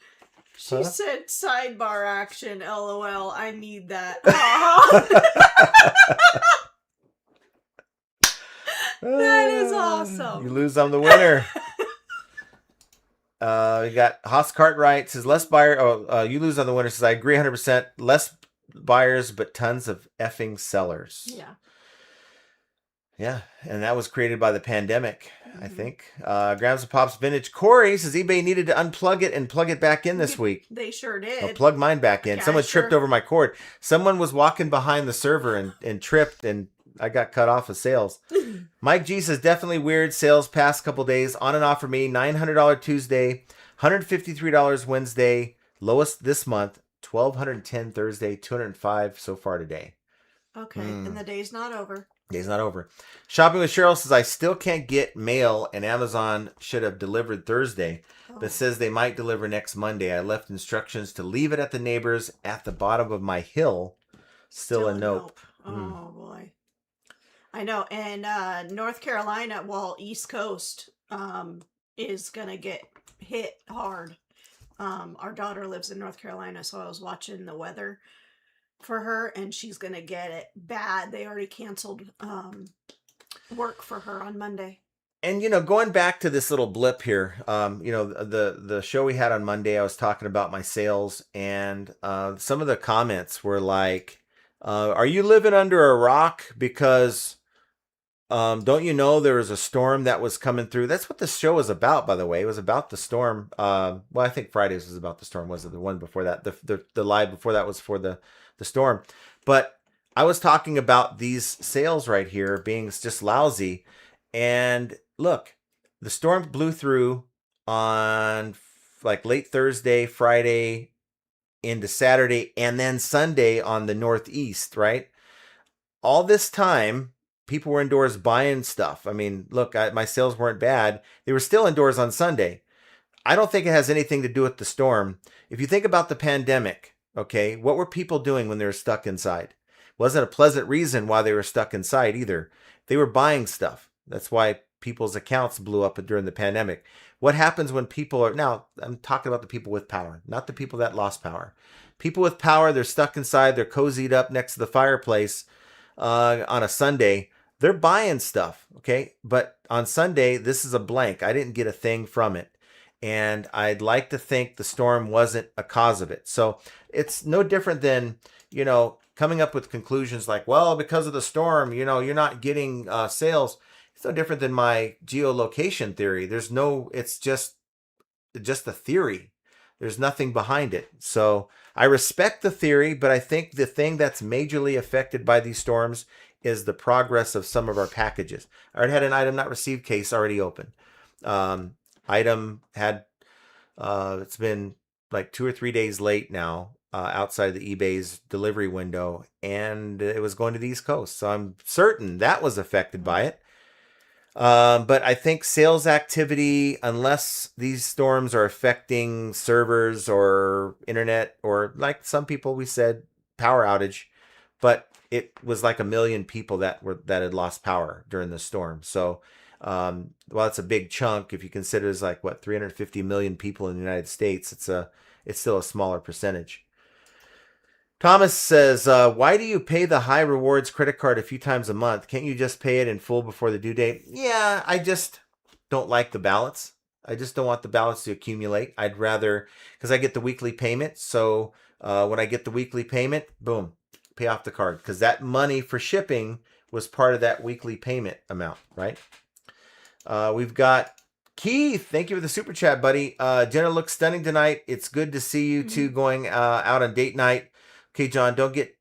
She Huh? said sidebar action, LOL. I need that. That is awesome. You lose, I'm the winner. We got Haas Cartwright says less buyer. You lose on the winner says I agree 100%. Less buyers, but tons of effing sellers. Yeah. Yeah, and that was created by the pandemic, I think. Grams and Pops Vintage. Corey says eBay needed to unplug it and plug it back in this week. They sure did. I'll plug mine back in. Yeah, Someone sure. tripped over my cord. Someone was walking behind the server and tripped, and I got cut off of sales. Mike G says definitely weird sales past couple days. On and off for me. $900 Tuesday, $153 Wednesday. Lowest this month. $1,210 Thursday, $205 so far today. Okay, and the day's not over. Day's not over. Shopping with Cheryl says I still can't get mail, and Amazon should have delivered Thursday, but says they might deliver next Monday. I left instructions to leave it at the neighbors at the bottom of my hill. Still a nope. Oh boy. I know. And North Carolina, well, East Coast is gonna get hit hard. Our daughter lives in North Carolina, so I was watching the weather for her, and she's gonna get it bad. They already canceled work for her on Monday. And going back to this little blip here, the show we had on Monday, I was talking about my sales, and some of the comments were like, "Are you living under a rock? Because don't you know there was a storm that was coming through?" That's what the show was about, by the way. It was about the storm. Well, I think Fridays was about the storm. Was it the one before that? The live before that was for the storm. But I was talking about these sales right here being just lousy. And look, the storm blew through on like late Thursday, Friday into Saturday, and then Sunday on the Northeast, right? All this time, people were indoors buying stuff. I mean, look, my sales weren't bad. They were still indoors on Sunday. I don't think it has anything to do with the storm. If you think about the pandemic, okay, what were people doing when they were stuck inside? Wasn't a pleasant reason why they were stuck inside either. They were buying stuff. That's why people's accounts blew up during the pandemic. What happens when people are, now I'm talking about the people with power, not the people that lost power. People with power, they're stuck inside, they're cozied up next to the fireplace on a Sunday. They're buying stuff, okay? But on Sunday, this is a blank. I didn't get a thing from it. And I'd like to think the storm wasn't a cause of it. So it's no different than, coming up with conclusions like, well, because of the storm, you're not getting sales. It's no different than my geolocation theory. It's just a theory. There's nothing behind it. So I respect the theory, but I think the thing that's majorly affected by these storms is the progress of some of our packages. I already had an item not received case already open. Item had, it's been like 2 or 3 days late now outside the eBay's delivery window, and it was going to the East Coast. So I'm certain that was affected by it. But I think sales activity, unless these storms are affecting servers or internet, or like some people, we said power outage, but it was like 1 million people that had lost power during the storm. So, while it's a big chunk, if you consider it's like 350 million people in the United States, it's still a smaller percentage. Thomas says, why do you pay the high rewards credit card a few times a month? Can't you just pay it in full before the due date? Yeah, I just don't like the balance. I just don't want the balance to accumulate. I'd rather, because I get the weekly payment. So when I get the weekly payment, boom, pay off the card. Because that money for shipping was part of that weekly payment amount, right? We've got Keith, thank you for the super chat, buddy. Jenna looks stunning tonight. It's good to see you two going out on date night. Okay, John, don't get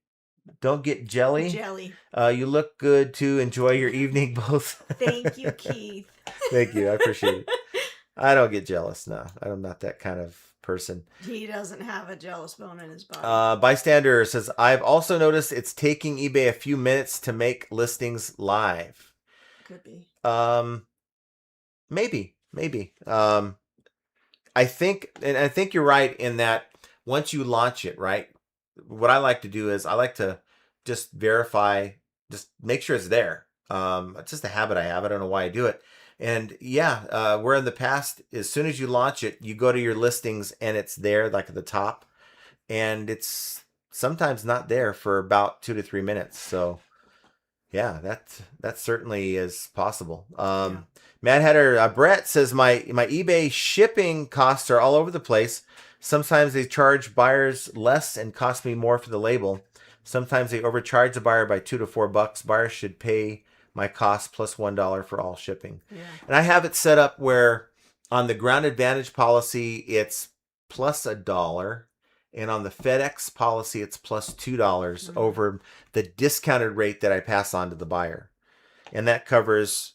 jelly. Jelly. You look good too. Enjoy your evening, both. Thank you, Keith. Thank you. I appreciate it. I don't get jealous. No, I'm not that kind of person. He doesn't have a jealous bone in his body. Bystander says, I've also noticed it's taking eBay a few minutes to make listings live. Could be. Maybe. I think you're right in that once you launch it, right? What I like to do is I like to just verify, just make sure it's there. It's just a habit I have. I don't know why I do it. And yeah, where in the past, as soon as you launch it, you go to your listings and it's there like at the top, and it's sometimes not there for about 2 to 3 minutes. So yeah, that certainly is possible. Yeah. Mad Hatter Brett says my eBay shipping costs are all over the place. Sometimes they charge buyers less and cost me more for the label. Sometimes they overcharge the buyer by $2 to $4. Buyers should pay my cost plus $1 for all shipping. Yeah. And I have it set up where on the Ground Advantage policy it's plus $1, and on the FedEx policy it's plus $2 over the discounted rate that I pass on to the buyer, and that covers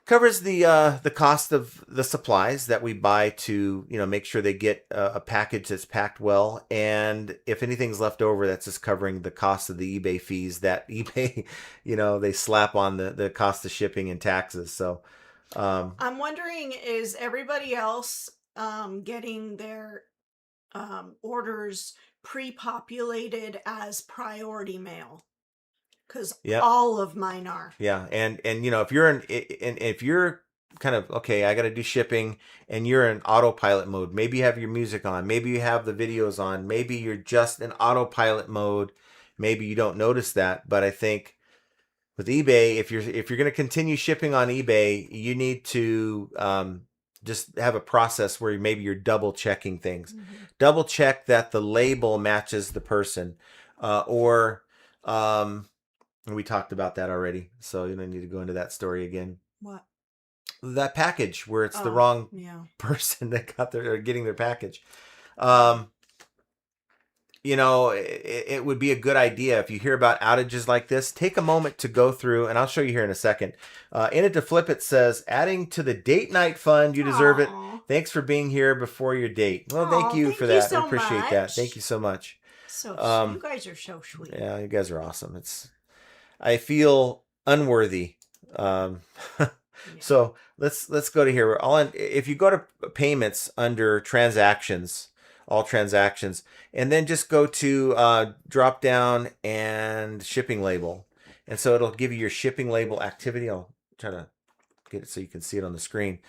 the cost of the supplies that we buy to make sure they get a package that's packed well, and if anything's left over, that's just covering the cost of the eBay fees that eBay they slap on the cost of shipping and taxes. So I'm wondering, is everybody else getting their orders pre-populated as priority mail? Because all of mine are. Yeah, and if you're kind of okay, I got to do shipping, and you're in autopilot mode. Maybe you have your music on. Maybe you have the videos on. Maybe you're just in autopilot mode. Maybe you don't notice that. But I think with eBay, if you're going to continue shipping on eBay, you need to just have a process where maybe you're double checking things. Double check that the label matches the person, or we talked about that already, so you don't need to go into that story again. What? That package where it's the wrong person that got getting their package. It would be a good idea if you hear about outages like this, take a moment to go through, and I'll show you here in a second. In it to flip, it says, adding to the date night fund, you deserve it. Thanks for being here before your date. Well, thank you for that. I appreciate that. Thank you so much. So you guys are so sweet. Yeah, you guys are awesome. I feel unworthy. So let's go to here. We're all in. If you go to payments under transactions, all transactions, and then just go to drop down and shipping label, and so it'll give you your shipping label activity. I'll try to get it so you can see it on the screen.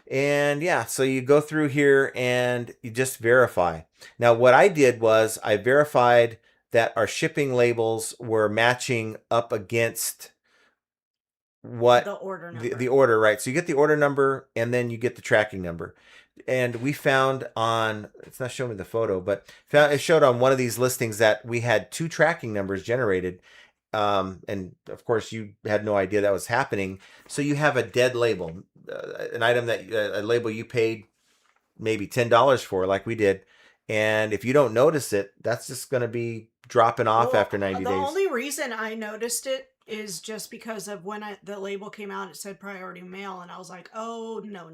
And yeah, so you go through here and you just verify. Now what I did was I verified that our shipping labels were matching up against what the order number. The order, right? So you get the order number and then you get the tracking number. And we found on, it's not showing me the photo, but it showed on one of these listings that we had 2 tracking numbers generated. And of course you had no idea that was happening. So you have a dead label, an item a label you paid maybe $10 for, like we did. And if you don't notice it, that's just going to be dropping off after 90 days. The only reason I noticed it is just because of when the label came out, it said priority mail, and I was like, oh, no.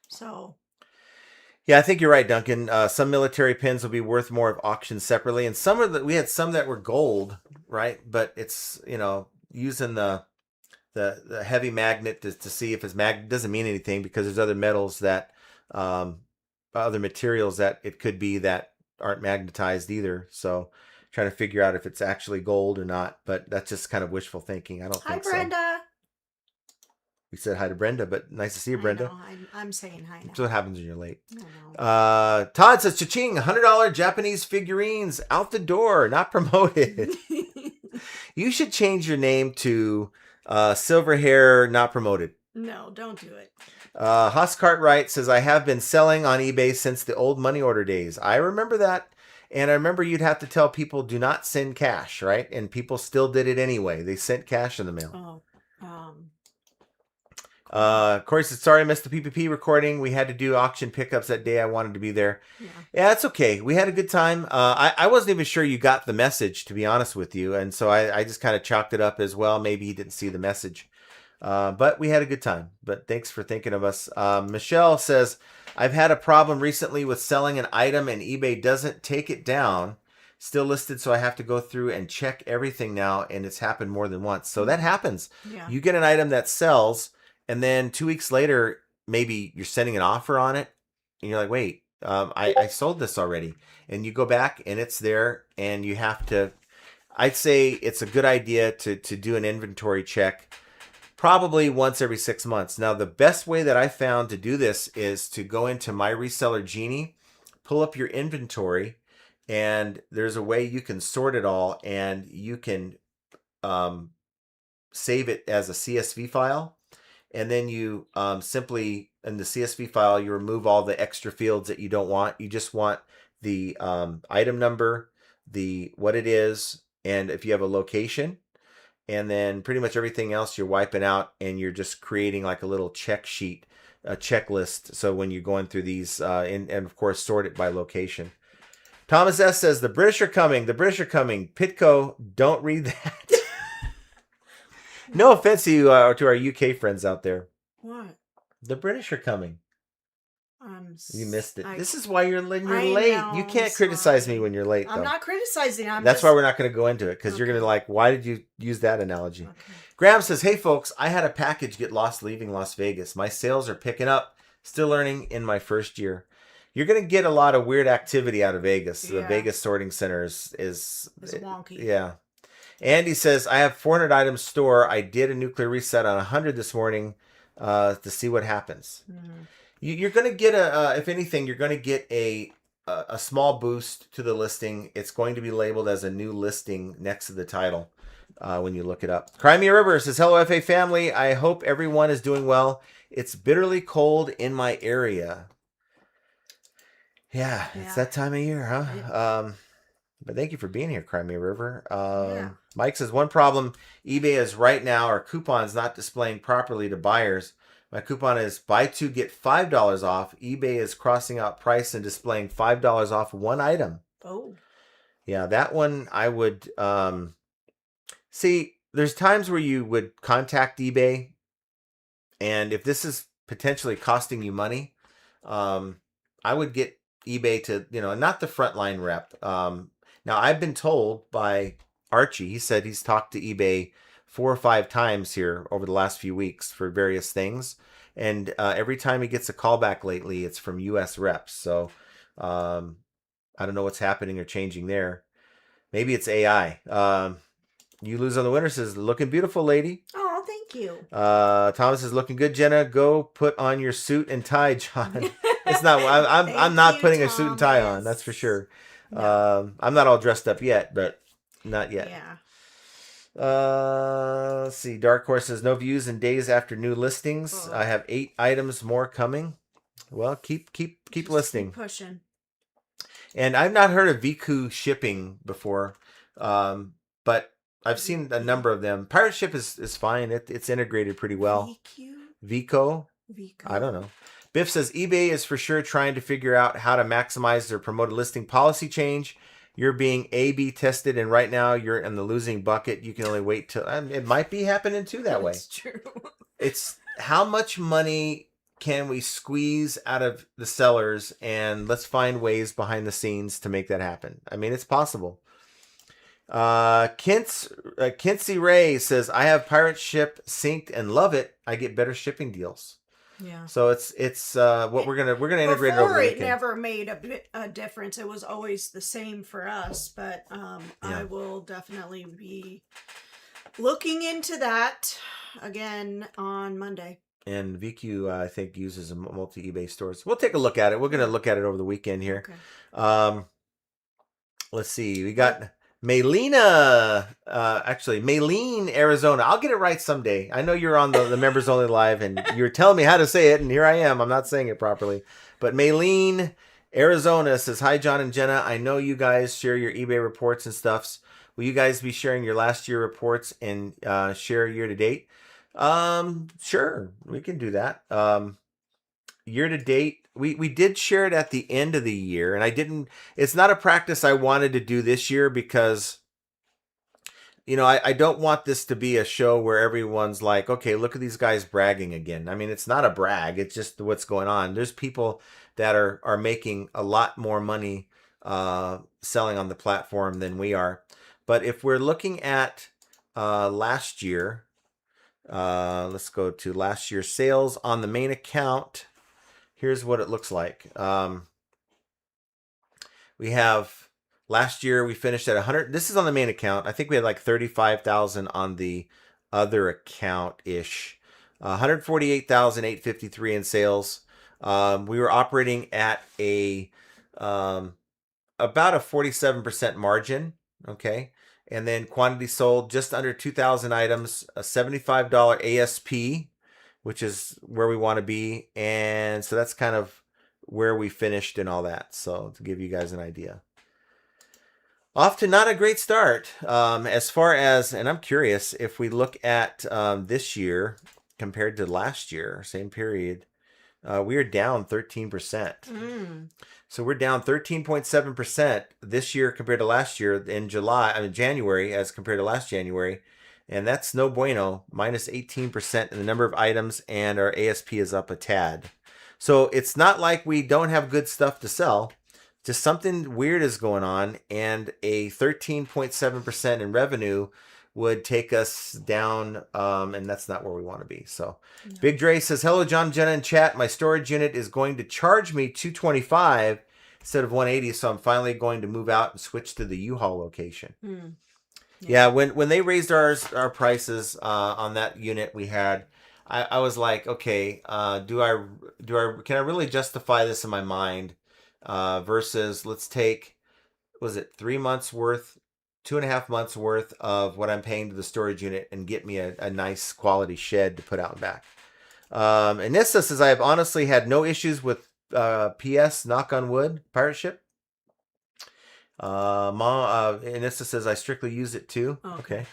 So... yeah, I think you're right, Duncan. Some military pins will be worth more if auctioned separately, and we had some that were gold, right? But it's using the heavy magnet to see if it's doesn't mean anything, because there's other metals that other materials that it could be that aren't magnetized either. So trying to figure out if it's actually gold or not, but that's just kind of wishful thinking. I don't think so. Hi, Brenda. We said hi to Brenda, but nice to see you, Brenda. I'm saying hi now. That's what happens when you're late. I know. Todd says, cha-ching, $100 Japanese figurines out the door, not promoted. You should change your name to Silver Hair, not promoted. No, don't do it. Huss Cartwright says, I have been selling on eBay since the old money order days. I remember that. And I remember you'd have to tell people, do not send cash, right? And people still did it anyway. They sent cash in the mail. Corey says, sorry I missed the PPP recording. We had to do auction pickups that day. I wanted to be there. Yeah, it's okay. We had a good time. I wasn't even sure you got the message, to be honest with you. And so I just kind of chalked it up as well. Maybe he didn't see the message. But we had a good time. But thanks for thinking of us. Michelle says, I've had a problem recently with selling an item and eBay doesn't take it down. Still listed, so I have to go through and check everything now, and it's happened more than once. So that happens. Yeah. You get an item that sells, and then 2 weeks later, maybe you're sending an offer on it, and you're like, wait, I sold this already. And you go back, and it's there, and you have to... I'd say it's a good idea to do an inventory check probably once every 6 months. Now, the best way that I found to do this is to go into My Reseller Genie, pull up your inventory, and there's a way you can sort it all, and you can save it as a CSV file. And then you simply, in the CSV file, you remove all the extra fields that you don't want. You just want the item number, what it is, and if you have a location. And then pretty much everything else you're wiping out, and you're just creating like a little check sheet, a checklist. So when you're going through these, and of course, sort it by location. Thomas S. says, the British are coming. The British are coming. Pitco, don't read that. No offense to our UK friends out there. What? The British are coming. You missed it. This is why you're late. Know, You can't criticize me when you're late, though. I'm not criticizing. That's why we're not going to go into it, because you're going to like, why did you use that analogy? Okay. Graham says, hey, folks, I had a package get lost leaving Las Vegas. My sales are picking up. Still learning in my first year. You're going to get a lot of weird activity out of Vegas. Yeah. The Vegas sorting center is wonky. Yeah. Andy says, I have 400 items store. I did a nuclear reset on 100 this morning to see what happens. Mm-hmm. You're going to get if anything, you're going to get a small boost to the listing. It's going to be labeled as a new listing next to the title when you look it up. Crimea River says, hello, FA family. I hope everyone is doing well. It's bitterly cold in my area. Yeah, it's that time of year, huh? Yeah. But thank you for being here, Crimea River. Mike says, one problem eBay is right now are coupons not displaying properly to buyers. My coupon is buy two, get $5 off. eBay is crossing out price and displaying $5 off one item. Oh. Yeah, that one I would... see, there's times where you would contact eBay, and if this is potentially costing you money, I would get eBay to, not the frontline rep. Now, I've been told by Archie, he said he's talked to eBay 4 or 5 times here over the last few weeks for various things. And every time he gets a call back lately, it's from US reps. So I don't know what's happening or changing there. Maybe it's AI. You Lose on the Winter says, looking beautiful, lady. Oh, thank you. Thomas is looking good, Jenna. Go put on your suit and tie, John. It's not. I'm not putting a suit and tie on. That's for sure. No. I'm not all dressed up yet, but not yet. Yeah. Let's see. Dark Horse says no views in days after new listings. I have 8 items more coming. Well, keep listing. Keep pushing. And I've not heard of Viku shipping before, but I've seen a number of them. Pirate Ship is fine. It's integrated pretty well. Vico. I don't know. Biff says eBay is for sure trying to figure out how to maximize their promoted listing policy change. You're being A/B tested, and right now you're in the losing bucket. You can only wait till it might be happening too that way. That's true. It's how much money can we squeeze out of the sellers, and let's find ways behind the scenes to make that happen. I mean, it's possible. Kinsey Ray says, I have Pirate Ship synced and love it. I get better shipping deals. Yeah. So it's what we're gonna integrate it over the weekend. It never made a difference. It was always the same for us, but I will definitely be looking into that again on Monday. And VQ, I think, uses a multi eBay stores. We'll take a look at it. We're gonna look at it over the weekend here. Okay. Let's see. We got Maylene, Arizona. I'll get it right someday. I know you're on the members only live, and you're telling me how to say it, and here I am. I'm not saying it properly. But Maylene, Arizona says, hi, John and Jenna. I know you guys share your eBay reports and stuffs. Will you guys be sharing your last year reports and share year to date? Sure, we can do that. Year to date, we did share it at the end of the year, and I didn't. It's not a practice I wanted to do this year because I don't want this to be a show where everyone's like, okay, look at these guys bragging again. I mean, it's not a brag. It's just what's going on. There's people that are making a lot more money selling on the platform than we are. But if we're looking at last year, let's go to last year's sales on the main account. Here's what it looks like. We have last year we finished at 100. This is on the main account. I think we had like 35,000 on the other account ish. 148,853 in sales. We were operating at a about a 47% margin. Okay. And then quantity sold just under 2,000 items, a $75 ASP, which is where we want to be. And so that's kind of where we finished and all that. So to give you guys an idea. Off to not a great start. As far as, and I'm curious, if we look at this year compared to last year, same period, we are down 13%. So we're down 13.7% this year compared to last year in January as compared to last January. And that's no bueno, minus 18% in the number of items, and our ASP is up a tad. So it's not like we don't have good stuff to sell. Just something weird is going on, and a 13.7% in revenue would take us down, and that's not where we want to be. So no. Big Dre says, hello, John, Jenna, in chat. My storage unit is going to charge me $225 instead of $180, so I'm finally going to move out and switch to the U-Haul location. Yeah, when they raised our prices on that unit we had, I was like, okay, can I really justify this in my mind versus let's take, was it 3 months worth, 2.5 months worth of what I'm paying to the storage unit and get me a nice quality shed to put out and back. And Nissa says, I have honestly had no issues with PS, knock on wood, pirate ship. Anissa says I strictly use it too. Okay.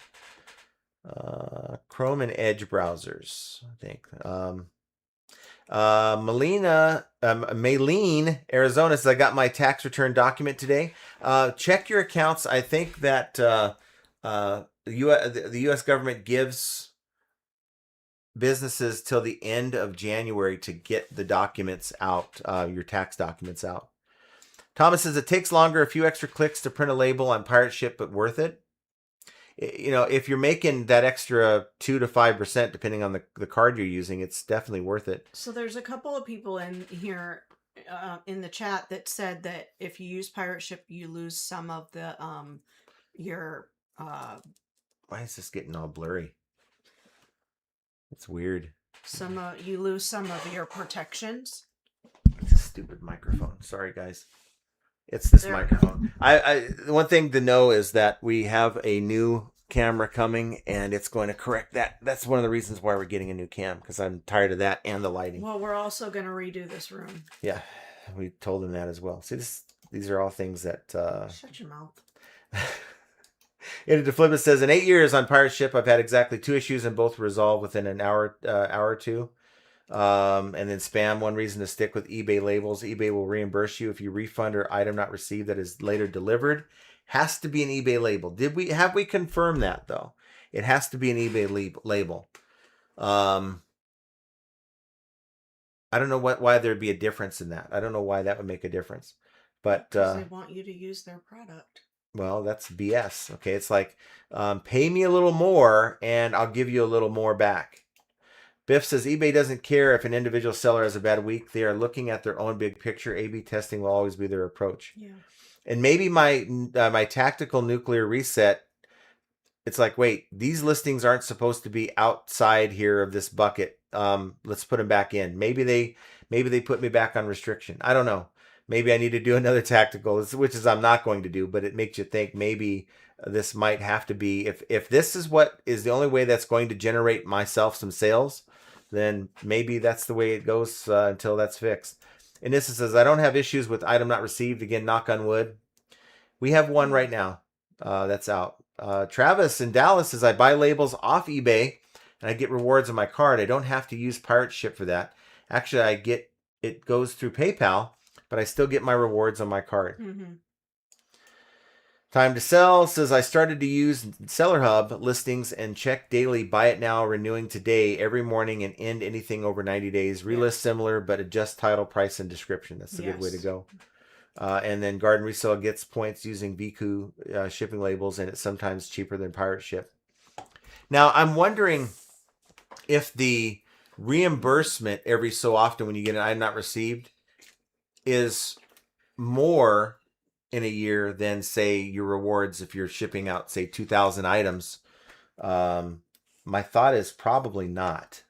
Chrome and Edge browsers, I think. Maylene, Arizona says I got my tax return document today. Check your accounts. I think that the U.S. government gives businesses till the end of January to get the documents out, your tax documents out. Thomas says it takes longer, a few extra clicks to print a label on pirate ship, but worth it. If you're making that extra 2 to 5%, depending on the card you're using, it's definitely worth it. So there's a couple of people in here in the chat that said that if you use pirate ship, you lose some of the your. Why is this getting all blurry? It's weird. You lose some of your protections. It's a stupid microphone. Sorry, guys. It's this microphone. The one thing to know is that we have a new camera coming, and it's going to correct that. That's one of the reasons why we're getting a new cam, because I'm tired of that and the lighting. Well, we're also going to redo this room. Yeah, we told him that as well. See, these are all things that... Shut your mouth. Edith Flipper says, in 8 years on pirate ship, I've had exactly 2 issues, and both resolved within an hour or two. And then spam, one reason to stick with eBay labels. eBay will reimburse you if you refund or item not received that is later delivered. Has to be an eBay label. Have we confirmed that though? It has to be an eBay label. I don't know why there'd be a difference in that. I don't know why that would make a difference. But they want you to use their product. Well, that's BS. Okay, it's like pay me a little more and I'll give you a little more back. Biff says eBay doesn't care if an individual seller has a bad week. They are looking at their own big picture. A/B testing will always be their approach. Yeah. And maybe my tactical nuclear reset, it's like, wait, these listings aren't supposed to be outside here of this bucket. Let's put them back in. Maybe they put me back on restriction. I don't know. Maybe I need to do another tactical, which is I'm not going to do, but it makes you think maybe this might have to be, if this is what is the only way that's going to generate myself some sales, then maybe that's the way it goes until that's fixed. And this says, I don't have issues with item not received. Again, knock on wood. We have one right now that's out. Travis in Dallas says, I buy labels off eBay and I get rewards on my card. I don't have to use Pirate Ship for that. Actually, it goes through PayPal, but I still get my rewards on my card. Mm-hmm. Time to Sell says, I started to use Seller Hub listings and check daily, buy it now, renewing today, every morning, and end anything over 90 days. Relist similar, but adjust title, price, and description. That's a good way to go. And then Garden Resale gets points using VQ shipping labels, and it's sometimes cheaper than Pirate Ship. Now, I'm wondering if the reimbursement every so often when you get an item not received is more in a year than, say, your rewards if you're shipping out, say, 2,000 items. My thought is probably not.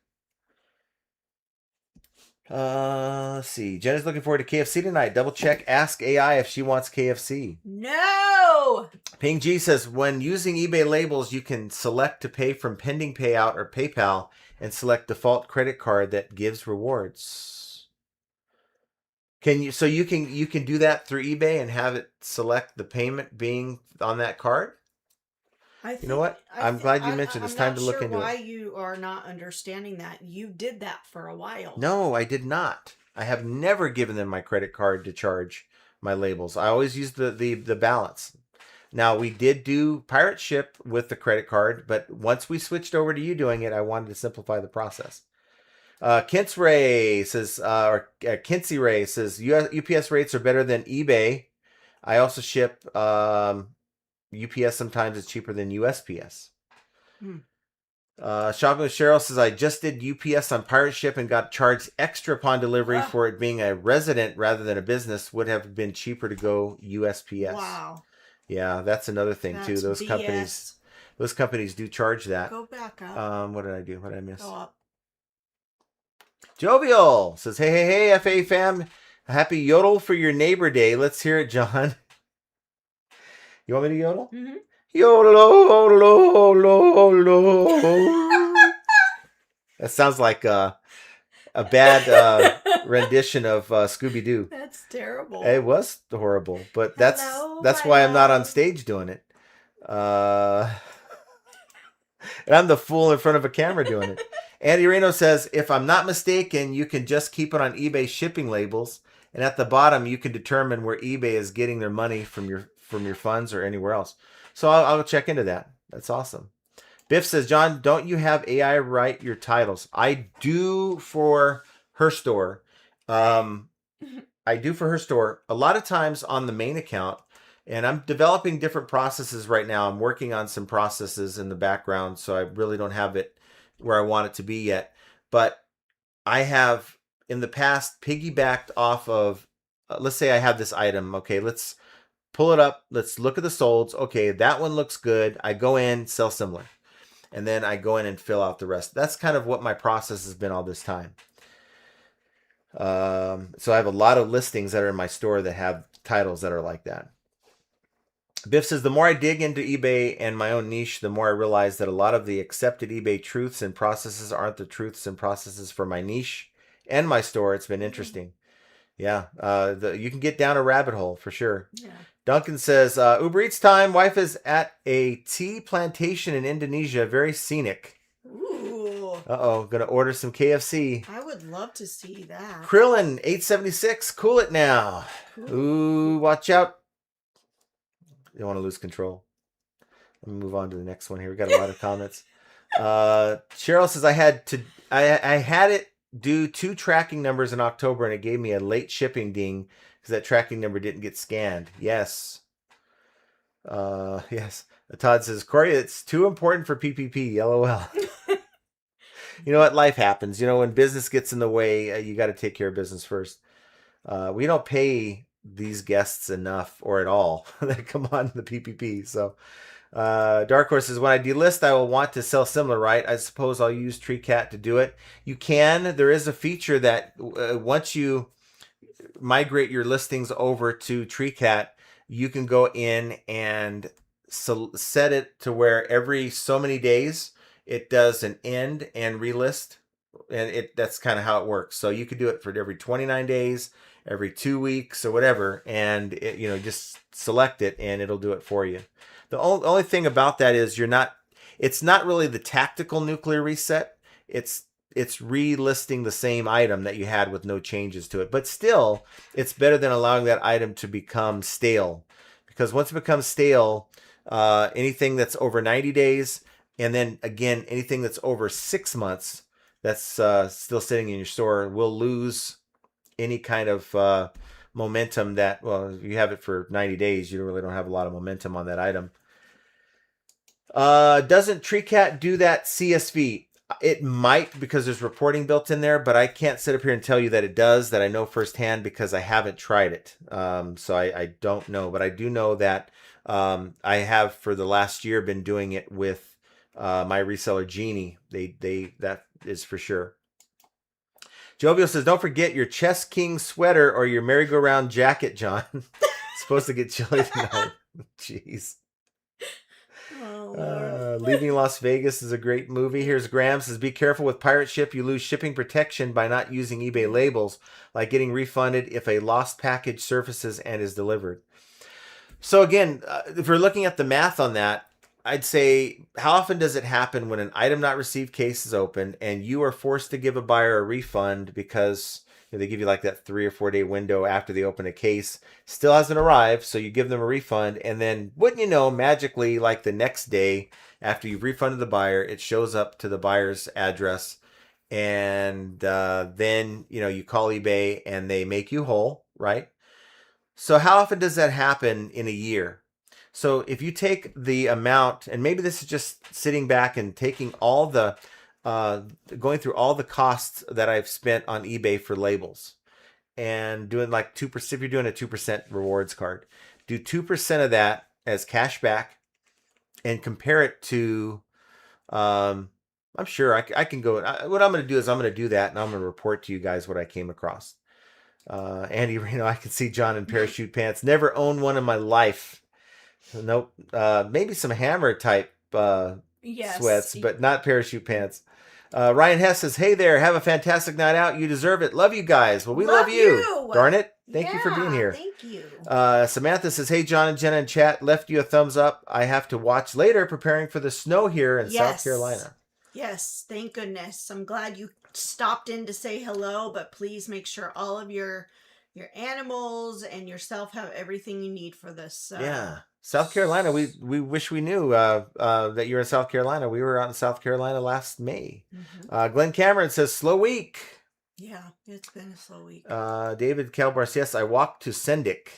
Let's see. Jenna's looking forward to KFC tonight. Double check. Ask AI if she wants KFC. No! Ping G says, when using eBay labels, you can select to pay from pending payout or PayPal and select default credit card that gives rewards. Can you? So you can do that through eBay and have it select the payment being on that card? You know what? I'm glad you mentioned. It's time to look into it. I'm not sure why you are not understanding that. You did that for a while. No, I did not. I have never given them my credit card to charge my labels. I always use the balance. Now, we did do Pirate Ship with the credit card, but once we switched over to you doing it, I wanted to simplify the process. Kinsey Ray says, UPS rates are better than eBay. I also ship UPS. Sometimes it's cheaper than USPS. Shopping with Cheryl says, I just did UPS on Pirate Ship and got charged extra upon delivery for it being a resident rather than a business. Would have been cheaper to go USPS. Wow. Yeah, that's another thing too. Those BS. companies do charge that. Go back up. What did I do? What did I miss? Go up. Jovial says, hey, FA fam. Happy yodel for your neighbor day. Let's hear it, John. You want me to yodel? Mm-hmm. Yodel. That sounds like a bad rendition of Scooby-Doo. That's terrible. It was horrible, but that's why I'm not on stage doing it. And I'm the fool in front of a camera doing it. Andy Reno says, if I'm not mistaken, you can just keep it on eBay shipping labels, and at the bottom you can determine where eBay is getting their money from your funds or anywhere else. So I'll check into that. That's awesome. Biff says, John, don't you have AI write your titles? I do for her store. A lot of times on the main account, and I'm developing different processes right now. I'm working on some processes in the background, so I really don't have it where I want it to be yet. But I have in the past piggybacked off of, let's say I have this item. Okay, let's pull it up. Let's look at the solds. Okay, that one looks good. I go in, sell similar. And then I go in and fill out the rest. That's kind of what my process has been all this time. So I have a lot of listings that are in my store that have titles that are like that. Biff says, the more I dig into eBay and my own niche, the more I realize that a lot of the accepted eBay truths and processes aren't the truths and processes for my niche and my store. It's been interesting. Yeah, you can get down a rabbit hole for sure. Yeah. Duncan says, Uber Eats time. Wife is at a tea plantation in Indonesia. Very scenic. Ooh. Uh-oh, gonna order some KFC. I would love to see that. Krillin, 876. Cool it now. Cool. Ooh, watch out. You don't want to lose control. Let me move on to the next one here. We got a lot of comments. Cheryl says, I had it do 2 tracking numbers in October and it gave me a late shipping ding because that tracking number didn't get scanned. Yes. Yes. Todd says, Corey, it's too important for PPP. LOL. You know what? Life happens. You know, when business gets in the way, you got to take care of business first. We don't pay these guests enough or at all that come on the PPP. So Dark Horse says, when I delist, I will want to sell similar, right? I suppose I'll use Treecat to do it. You can. There is a feature that once you migrate your listings over to Treecat, you can go in and set it to where every so many days it does an end and relist. And that's kind of how it works. So you could do it for every 29 days, every 2 weeks or whatever. And just select it and it'll do it for you. The only thing about that is it's not really the tactical nuclear reset. It's relisting the same item that you had with no changes to it. But still, it's better than allowing that item to become stale. Because once it becomes stale, anything that's over 90 days, and then again, anything that's over 6 months that's still sitting in your store will lose any kind of momentum that, well, if you have it for 90 days, you really don't have a lot of momentum on that item. Doesn't Treecat do that CSV? It might, because there's reporting built in there, but I can't sit up here and tell you that it does, that I know firsthand, because I haven't tried it. So I don't know, but I do know that I have for the last year been doing it with my reseller Genie. That is for sure. Jovial says, don't forget your Chess King sweater or your merry-go-round jacket, John. It's supposed to get chilly tonight. Jeez. Leaving Las Vegas is a great movie. Here's Graham says, be careful with pirate ship. You lose shipping protection by not using eBay labels, like getting refunded if a lost package surfaces and is delivered. So again, if we're looking at the math on that, I'd say, how often does it happen when an item not received case is open and you are forced to give a buyer a refund because they give you like that 3 or 4 day window after they open a case, still hasn't arrived, so you give them a refund, and then wouldn't you know, magically, like the next day after you've refunded the buyer, it shows up to the buyer's address, and then you call eBay and they make you whole, right? So how often does that happen in a year? So if you take the amount, and maybe this is just sitting back and taking all the, going through all the costs that I've spent on eBay for labels and doing like 2%, if you're doing a 2% rewards card, do 2% of that as cash back and compare it to, I'm sure I can go, what I'm going to do is I'm going to do that and I'm going to report to you guys what I came across. Andy, I can see John in parachute pants. Never owned one in my life. Nope. Maybe some hammer type sweats, but not parachute pants. Ryan Hess says, hey there, have a fantastic night out. You deserve it. Love you guys. Well, we love you. Darn it. Thank you for being here. Thank you. Samantha says, hey, John and Jenna in chat, left you a thumbs up. I have to watch later, preparing for the snow here in South Carolina. Yes, thank goodness. I'm glad you stopped in to say hello, but please make sure all of your animals and yourself have everything you need for this. Yeah. South Carolina, we wish we knew that you're in South Carolina. We were out in South Carolina last May. Mm-hmm. Glenn Cameron says, slow week. Yeah, it's been a slow week. David Calbars, yes, I walked to Sendic.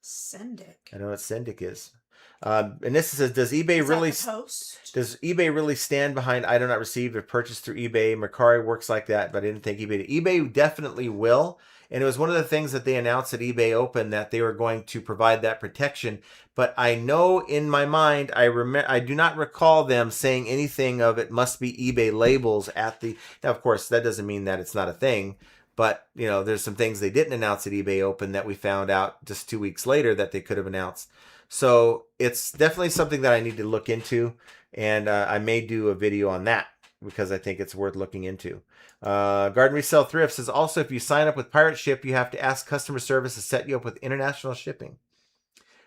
Sendic. I know what Sendic is. And this says, does eBay really stand behind item not received or purchased through eBay? Mercari works like that, but I didn't think eBay did. eBay definitely will. And it was one of the things that they announced at eBay Open, that they were going to provide that protection. But I know in my mind, I do not recall them saying anything of it must be eBay labels at the. Now, of course, that doesn't mean that it's not a thing. But, there's some things they didn't announce at eBay Open that we found out just 2 weeks later that they could have announced. So it's definitely something that I need to look into. And I may do a video on that because I think it's worth looking into. Garden Resell Thrift says, also, if you sign up with Pirate Ship, you have to ask customer service to set you up with international shipping.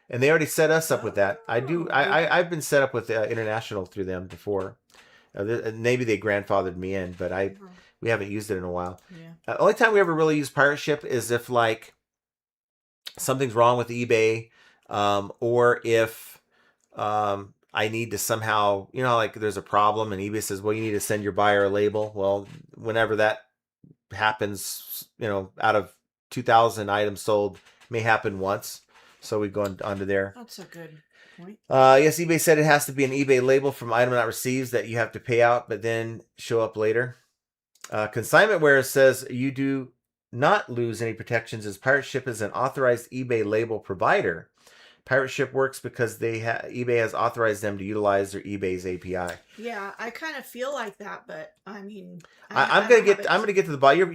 And they already set us up with that. I've been set up with international through them before. Maybe they grandfathered me in, but we haven't used it in a while. Yeah. Only time we ever really use Pirate Ship is if like something's wrong with eBay, or if I need to somehow, like there's a problem and eBay says, well, you need to send your buyer a label. Well, whenever that happens, out of 2,000 items sold, may happen once. So we go onto there. That's a good point. Yes, eBay said it has to be an eBay label from item not received that you have to pay out, but then show up later. Consignment Ware says you do not lose any protections as Pirate Ship is an authorized eBay label provider. Pirate Ship works because eBay has authorized them to utilize their eBay's API. Yeah, I kind of feel like that, but I mean, I'm gonna get to the bottom.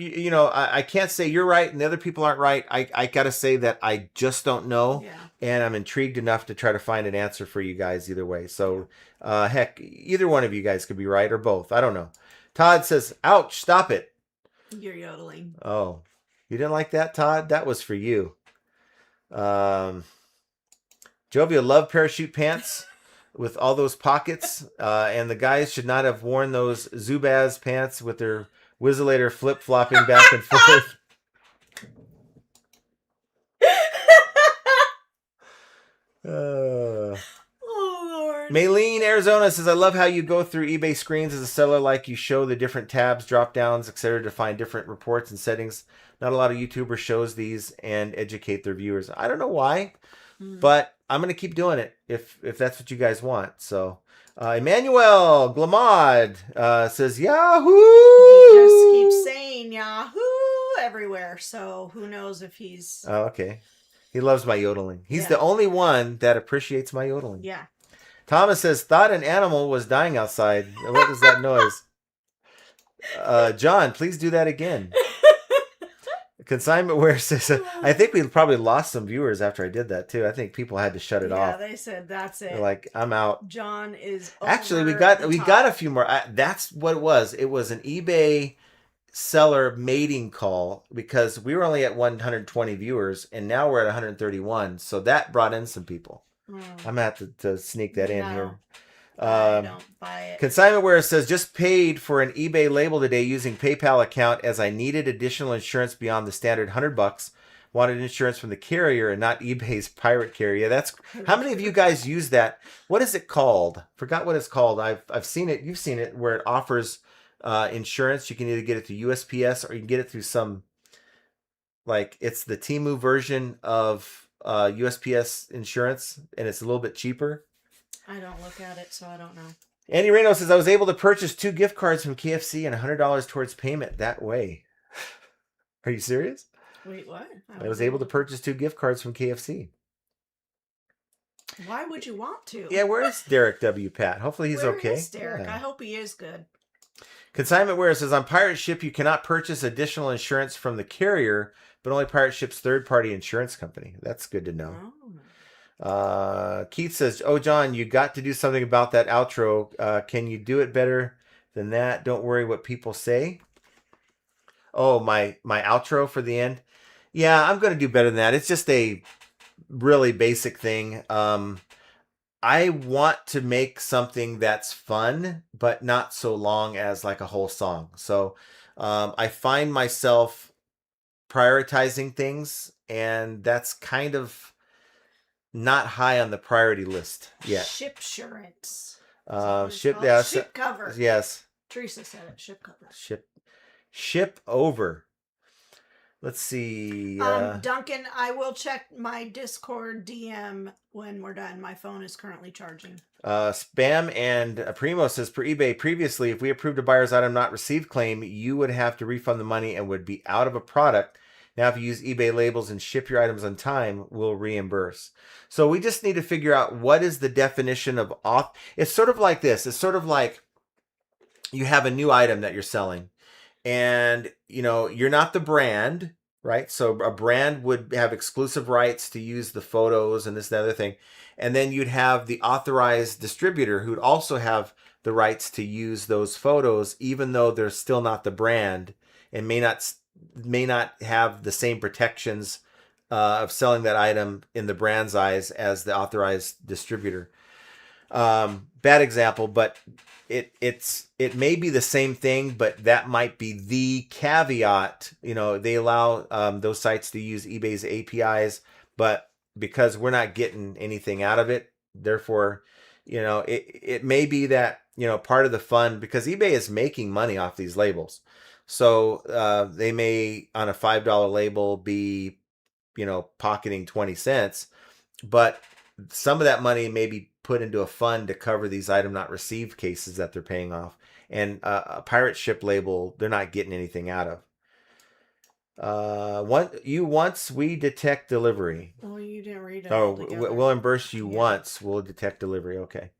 I can't say you're right and the other people aren't right. I gotta say that I just don't know, and I'm intrigued enough to try to find an answer for you guys either way. So, heck, either one of you guys could be right or both. I don't know. Todd says, "Ouch! Stop it." You're yodeling. Oh, you didn't like that, Todd? That was for you. Jovia, love parachute pants. with all those pockets. And the guys should not have worn those Zubaz pants with their Whizzolator flip-flopping back and forth. Oh Lord. Maylene, Arizona says, I love how you go through eBay screens as a seller, like you show the different tabs, drop downs, etc. to find different reports and settings. Not a lot of YouTubers shows these and educate their viewers. I don't know why, but I'm going to keep doing it if that's what you guys want. So, Emmanuel Glamad says, Yahoo! He just keeps saying Yahoo everywhere. So who knows if he's... Oh, okay. He loves my yodeling. He's Yeah. the only one that appreciates my yodeling. Yeah. Thomas says, thought an animal was dying outside. What was that noise? John, please do that again. Consignment Ware says, I think we probably lost some viewers after I did that too. I think people had to shut it off. Yeah, they said that's it. They're like, I'm out. John is Actually, we over got the we top. got a few more. That's what it was. It was an eBay seller mating call because we were only at 120 viewers and now we're at 131. So that brought in some people. I'm gonna have to sneak that in here. I don't buy it. Consignment Ware says, just paid for an eBay label today using PayPal account as I needed additional insurance beyond the standard $100. Wanted insurance from the carrier and not eBay's pirate carrier. That's how many of you guys use that? What is it called? Forgot what it's called. I've seen it. You've seen it where it offers insurance. You can either get it through USPS or you can get it through some, like, it's the Temu version of USPS insurance, and it's a little bit cheaper. I don't look at it, so I don't know. Andy Reno says, I was able to purchase 2 gift cards from KFC and $100 towards payment that way. Are you serious? Wait, what? I was able to purchase 2 gift cards from KFC. Why would you want to? Yeah, where's Derek W. Pat? Hopefully he's okay. Is Derek? Yeah. I hope he is good. Consignment Ware says, on Pirate Ship, you cannot purchase additional insurance from the carrier, but only Pirate Ship's third-party insurance company. That's good to know. Keith says, oh, John, you got to do something about that outro. Can you do it better than that? Don't worry what people say. Oh, my outro for the end. Yeah, I'm going to do better than that. It's just a really basic thing. I want to make something that's fun, but not so long as like a whole song. So I find myself prioritizing things, and that's kind of not high on the priority list yet. Shipsurance. Ship cover. Yes. Teresa said it. Ship cover. Ship over. Let's see. Duncan, I will check my Discord DM when we're done. My phone is currently charging. Spam and Primo says, per eBay, previously, if we approved a buyer's item not received claim, you would have to refund the money and would be out of a product. Now, if you use eBay labels and ship your items on time, we'll reimburse. So we just need to figure out what is the definition of off. It's sort of like this. It's sort of like you have a new item that you're selling, and you're not the brand, right? So a brand would have exclusive rights to use the photos and this and the other thing. And then you'd have the authorized distributor who'd also have the rights to use those photos, even though they're still not the brand and may not have the same protections of selling that item in the brand's eyes as the authorized distributor. Bad example, but it may be the same thing, but that might be the caveat. They allow those sites to use eBay's APIs, but because we're not getting anything out of it, therefore, it may be that, part of the fun, because eBay is making money off these labels. So they may, on a $5 label, be, pocketing 20 cents, but some of that money may be put into a fund to cover these item not received cases that they're paying off. And a pirate ship label, they're not getting anything out of. Once we detect delivery. Oh, you didn't read it. Oh, we'll reimburse you once. We'll detect delivery. Okay.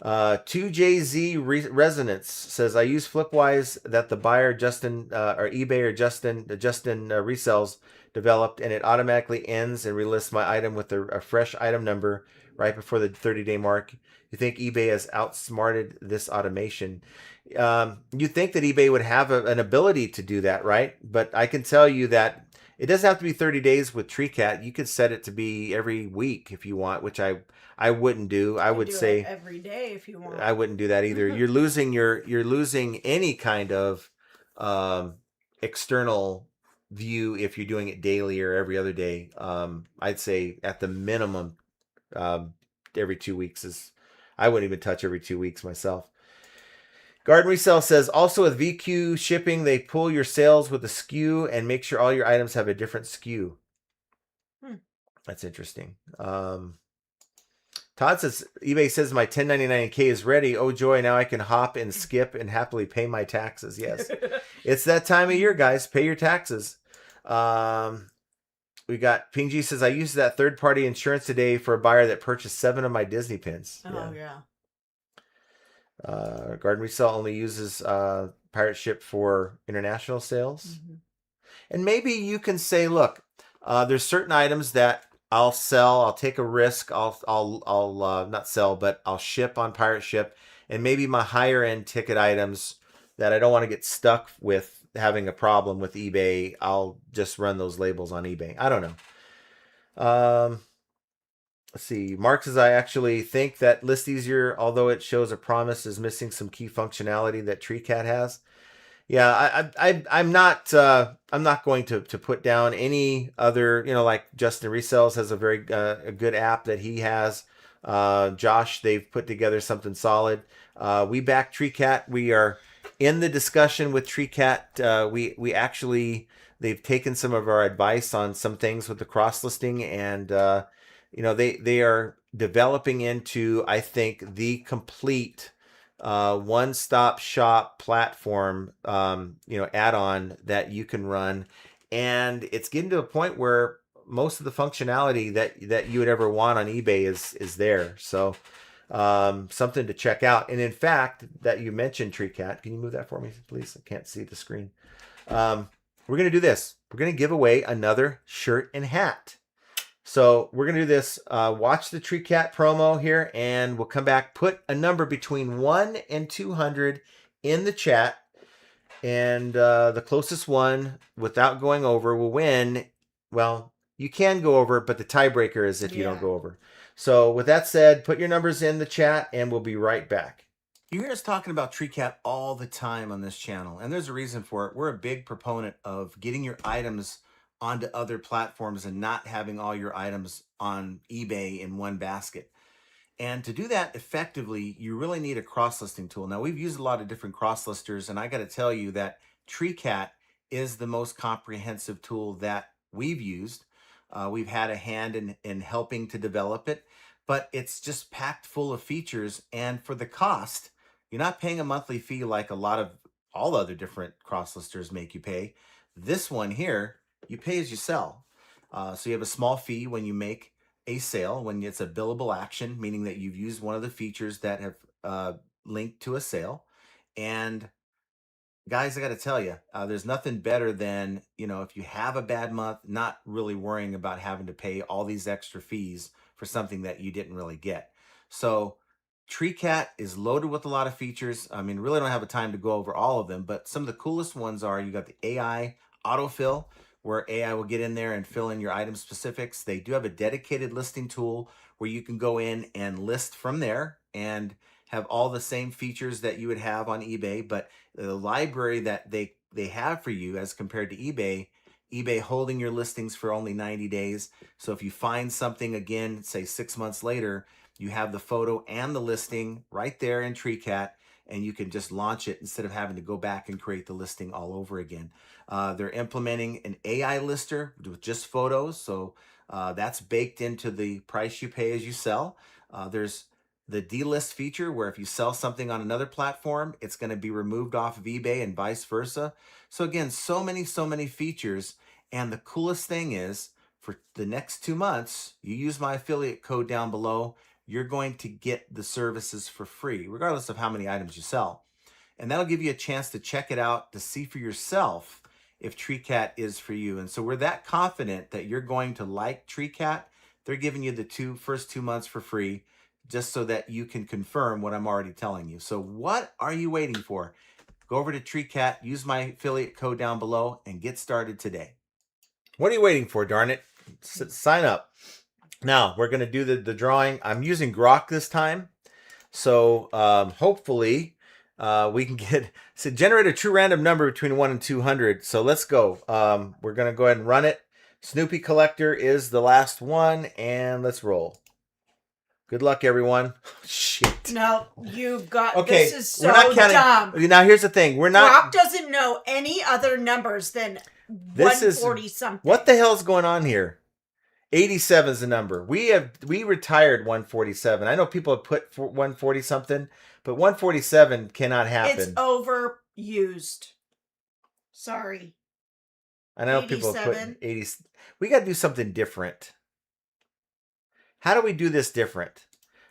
2JZ Resonance says, I use Flipwise that the buyer Justin or eBay or Justin resells developed, and it automatically ends and relists my item with a fresh item number right before the 30-day mark. You think eBay has outsmarted this automation? You think that eBay would have an ability to do that, right? But I can tell you that It doesn't have to be 30 days with Treecat. You could set it to be every week if you want, which I wouldn't do. I You can would do it say every day if you want. I wouldn't do that either. You're losing any kind of um, external view if you're doing it daily or every other day. I'd say at the minimum, um, every 2 weeks is. I wouldn't even touch every 2 weeks myself. Garden Resale says also with VQ shipping, they pull your sales with a SKU and make sure all your items have a different SKU. That's interesting. Todd says eBay says my 1099K is ready. Oh joy! Now I can hop and skip and happily pay my taxes. Yes, it's that time of year, guys. Pay your taxes. We got Pingy says I used that third party insurance today for a buyer that purchased 7 of my Disney pins. Oh yeah. Garden Resale only uses Pirate Ship for international sales. And maybe you can say, look, there's certain items that I'll sell. I'll take a risk. I'll not sell, but I'll ship on Pirate Ship. And maybe my higher end ticket items that I don't want to get stuck with having a problem with eBay, I'll just run those labels on eBay. I don't know. Let's see. Mark says I actually think that List Easier, although it shows a promise, is missing some key functionality that Treecat has. Yeah, I'm not going to put down any other, like Justin Resells has a very a good app that he has. Josh, they've put together something solid. We back Treecat. We are in the discussion with Treecat. We actually, they've taken some of our advice on some things with the cross listing, and they are developing into, I think, the complete one-stop shop platform, add-on that you can run. And it's getting to a point where most of the functionality that you would ever want on eBay is there. So something to check out. And in fact, that you mentioned Treecat, can you move that for me, please? I can't see the screen. We're going to do this. We're going to give away another shirt and hat. So we're going to do this. Watch the Treecat promo here, and we'll come back. Put a number between 1 and 200 in the chat, and the closest one, without going over, will win. Well, you can go over, but the tiebreaker is if you don't go over. So with that said, put your numbers in the chat, and we'll be right back. You hear us talking about Treecat all the time on this channel, and there's a reason for it. We're a big proponent of getting your items onto other platforms and not having all your items on eBay in one basket. And to do that effectively, you really need a cross-listing tool. Now, we've used a lot of different cross-listers, and I got to tell you that Treecat is the most comprehensive tool that we've used. We've had a hand in helping to develop it, but it's just packed full of features. And for the cost, you're not paying a monthly fee like a lot of all other different cross-listers make you pay. This one here, you pay as you sell. So you have a small fee when you make a sale, when it's a billable action, meaning that you've used one of the features that have linked to a sale. And guys, I got to tell you, there's nothing better than, if you have a bad month, not really worrying about having to pay all these extra fees for something that you didn't really get. So Treecat is loaded with a lot of features. I mean, really don't have a time to go over all of them, but some of the coolest ones are, you got the AI autofill, where AI will get in there and fill in your item specifics. They do have a dedicated listing tool where you can go in and list from there and have all the same features that you would have on eBay, but the library that they have for you as compared to eBay holding your listings for only 90 days. So if you find something again, say 6 months later, you have the photo and the listing right there in Treecat, and you can just launch it instead of having to go back and create the listing all over again. They're implementing an AI lister with just photos, so that's baked into the price you pay as you sell. There's the delist feature where if you sell something on another platform, it's going to be removed off of eBay and vice versa. So again, so many features. And the coolest thing is, for the next 2 months, you use my affiliate code down below, you're going to get the services for free, regardless of how many items you sell. And that'll give you a chance to check it out, to see for yourself if Treecat is for you. And so we're that confident that you're going to like Treecat. They're giving you the first 2 months for free, just so that you can confirm what I'm already telling you. So what are you waiting for? Go over to Treecat, use my affiliate code down below, and get started today. What are you waiting for, darn it? Sign up. Now, we're going to do the drawing. I'm using Grok this time. So hopefully we can generate a true random number between 1 and 200. So let's go. We're going to go ahead and run it. Snoopy Collector is the last one. And let's roll. Good luck, everyone. Shit. No, you've got... Okay, this is so we're not counting. dumb. Now, here's the thing. We're not... Rock doesn't know any other numbers than 140 something. What the hell's going on here? 87 is the number. We retired 147. I know people have put 140 something, but 147 cannot happen. It's overused. Sorry. I know people have put 87. 80. We got to do something different. How do we do this different?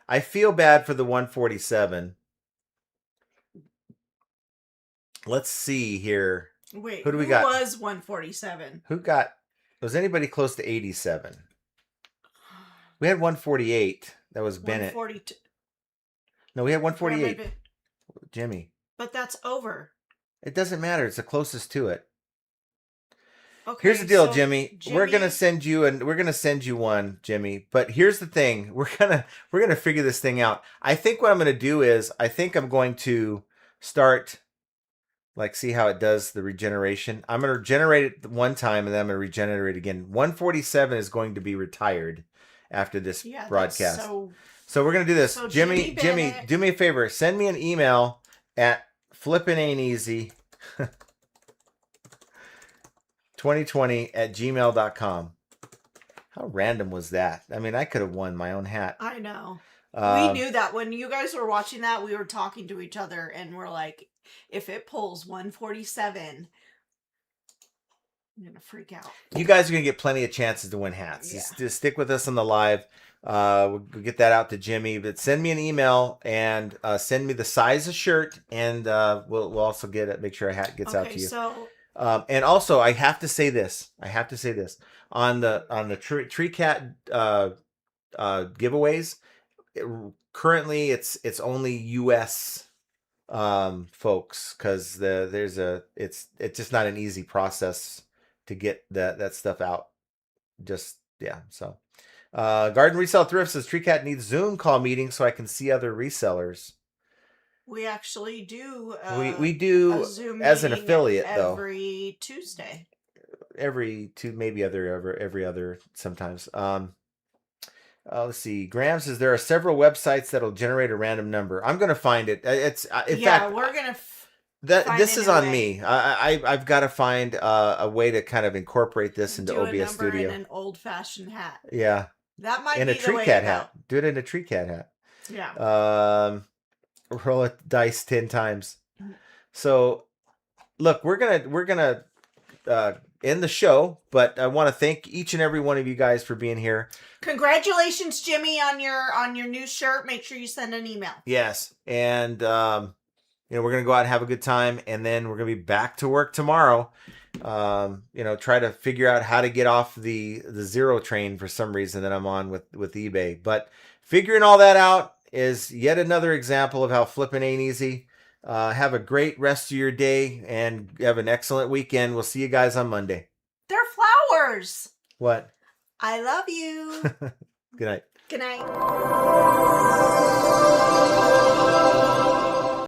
I feel bad for the 147. Let's see here. Wait, who do we got? Who was 147? Was anybody close to 87? We had 148. That was Bennett. 142. No, we had 148. Jimmy. But that's over. It doesn't matter. It's the closest to it. Okay, here's the deal, so Jimmy. We're gonna send you one, Jimmy. But here's the thing: we're gonna figure this thing out. I think what I'm gonna do is I'm going to start, like, see how it does the regeneration. I'm gonna generate it one time and then I'm gonna regenerate it again. 147 is going to be retired after this broadcast. So we're gonna do this. So Jimmy, do me a favor. Send me an email at flippinainteasy 2020@gmail.com. How random was that? I mean, I could have won my own hat. I know. We knew that when you guys were watching that, we were talking to each other and we're like, if it pulls 147, I'm going to freak out. You guys are going to get plenty of chances to win hats. Yeah. Just stick with us on the live. We'll get that out to Jimmy. But send me an email and send me the size of shirt. And we'll also get it. Make sure a hat gets out to you. So... and also, I have to say this. On the Treecat giveaways, currently it's only U.S. Folks, because it's just not an easy process to get that stuff out. So Garden Resale Thrift says Treecat needs Zoom call meetings so I can see other resellers. We actually do. We do as an affiliate every Tuesday. Every other sometimes. Let's see. Graham says there are several websites that'll generate a random number. I'm going to find it. We're going to. This is on me. I've got to find a way to kind of incorporate this into OBS Studio. In an old-fashioned hat. Yeah. That might be the Treecat way to go. hat. Do it in a Treecat hat. Yeah. Roll a dice 10 times. So, look, we're gonna end the show, but I want to thank each and every one of you guys for being here. Congratulations, Jimmy, on your new shirt. Make sure you send an email. Yes, and we're gonna go out and have a good time, and then we're gonna be back to work tomorrow. Try to figure out how to get off the zero train for some reason that I'm on with eBay, but figuring all that out is yet another example of how flipping ain't easy. Have a great rest of your day and have an excellent weekend. We'll see you guys on Monday. They're flowers. What? I love you. Good night. Good night.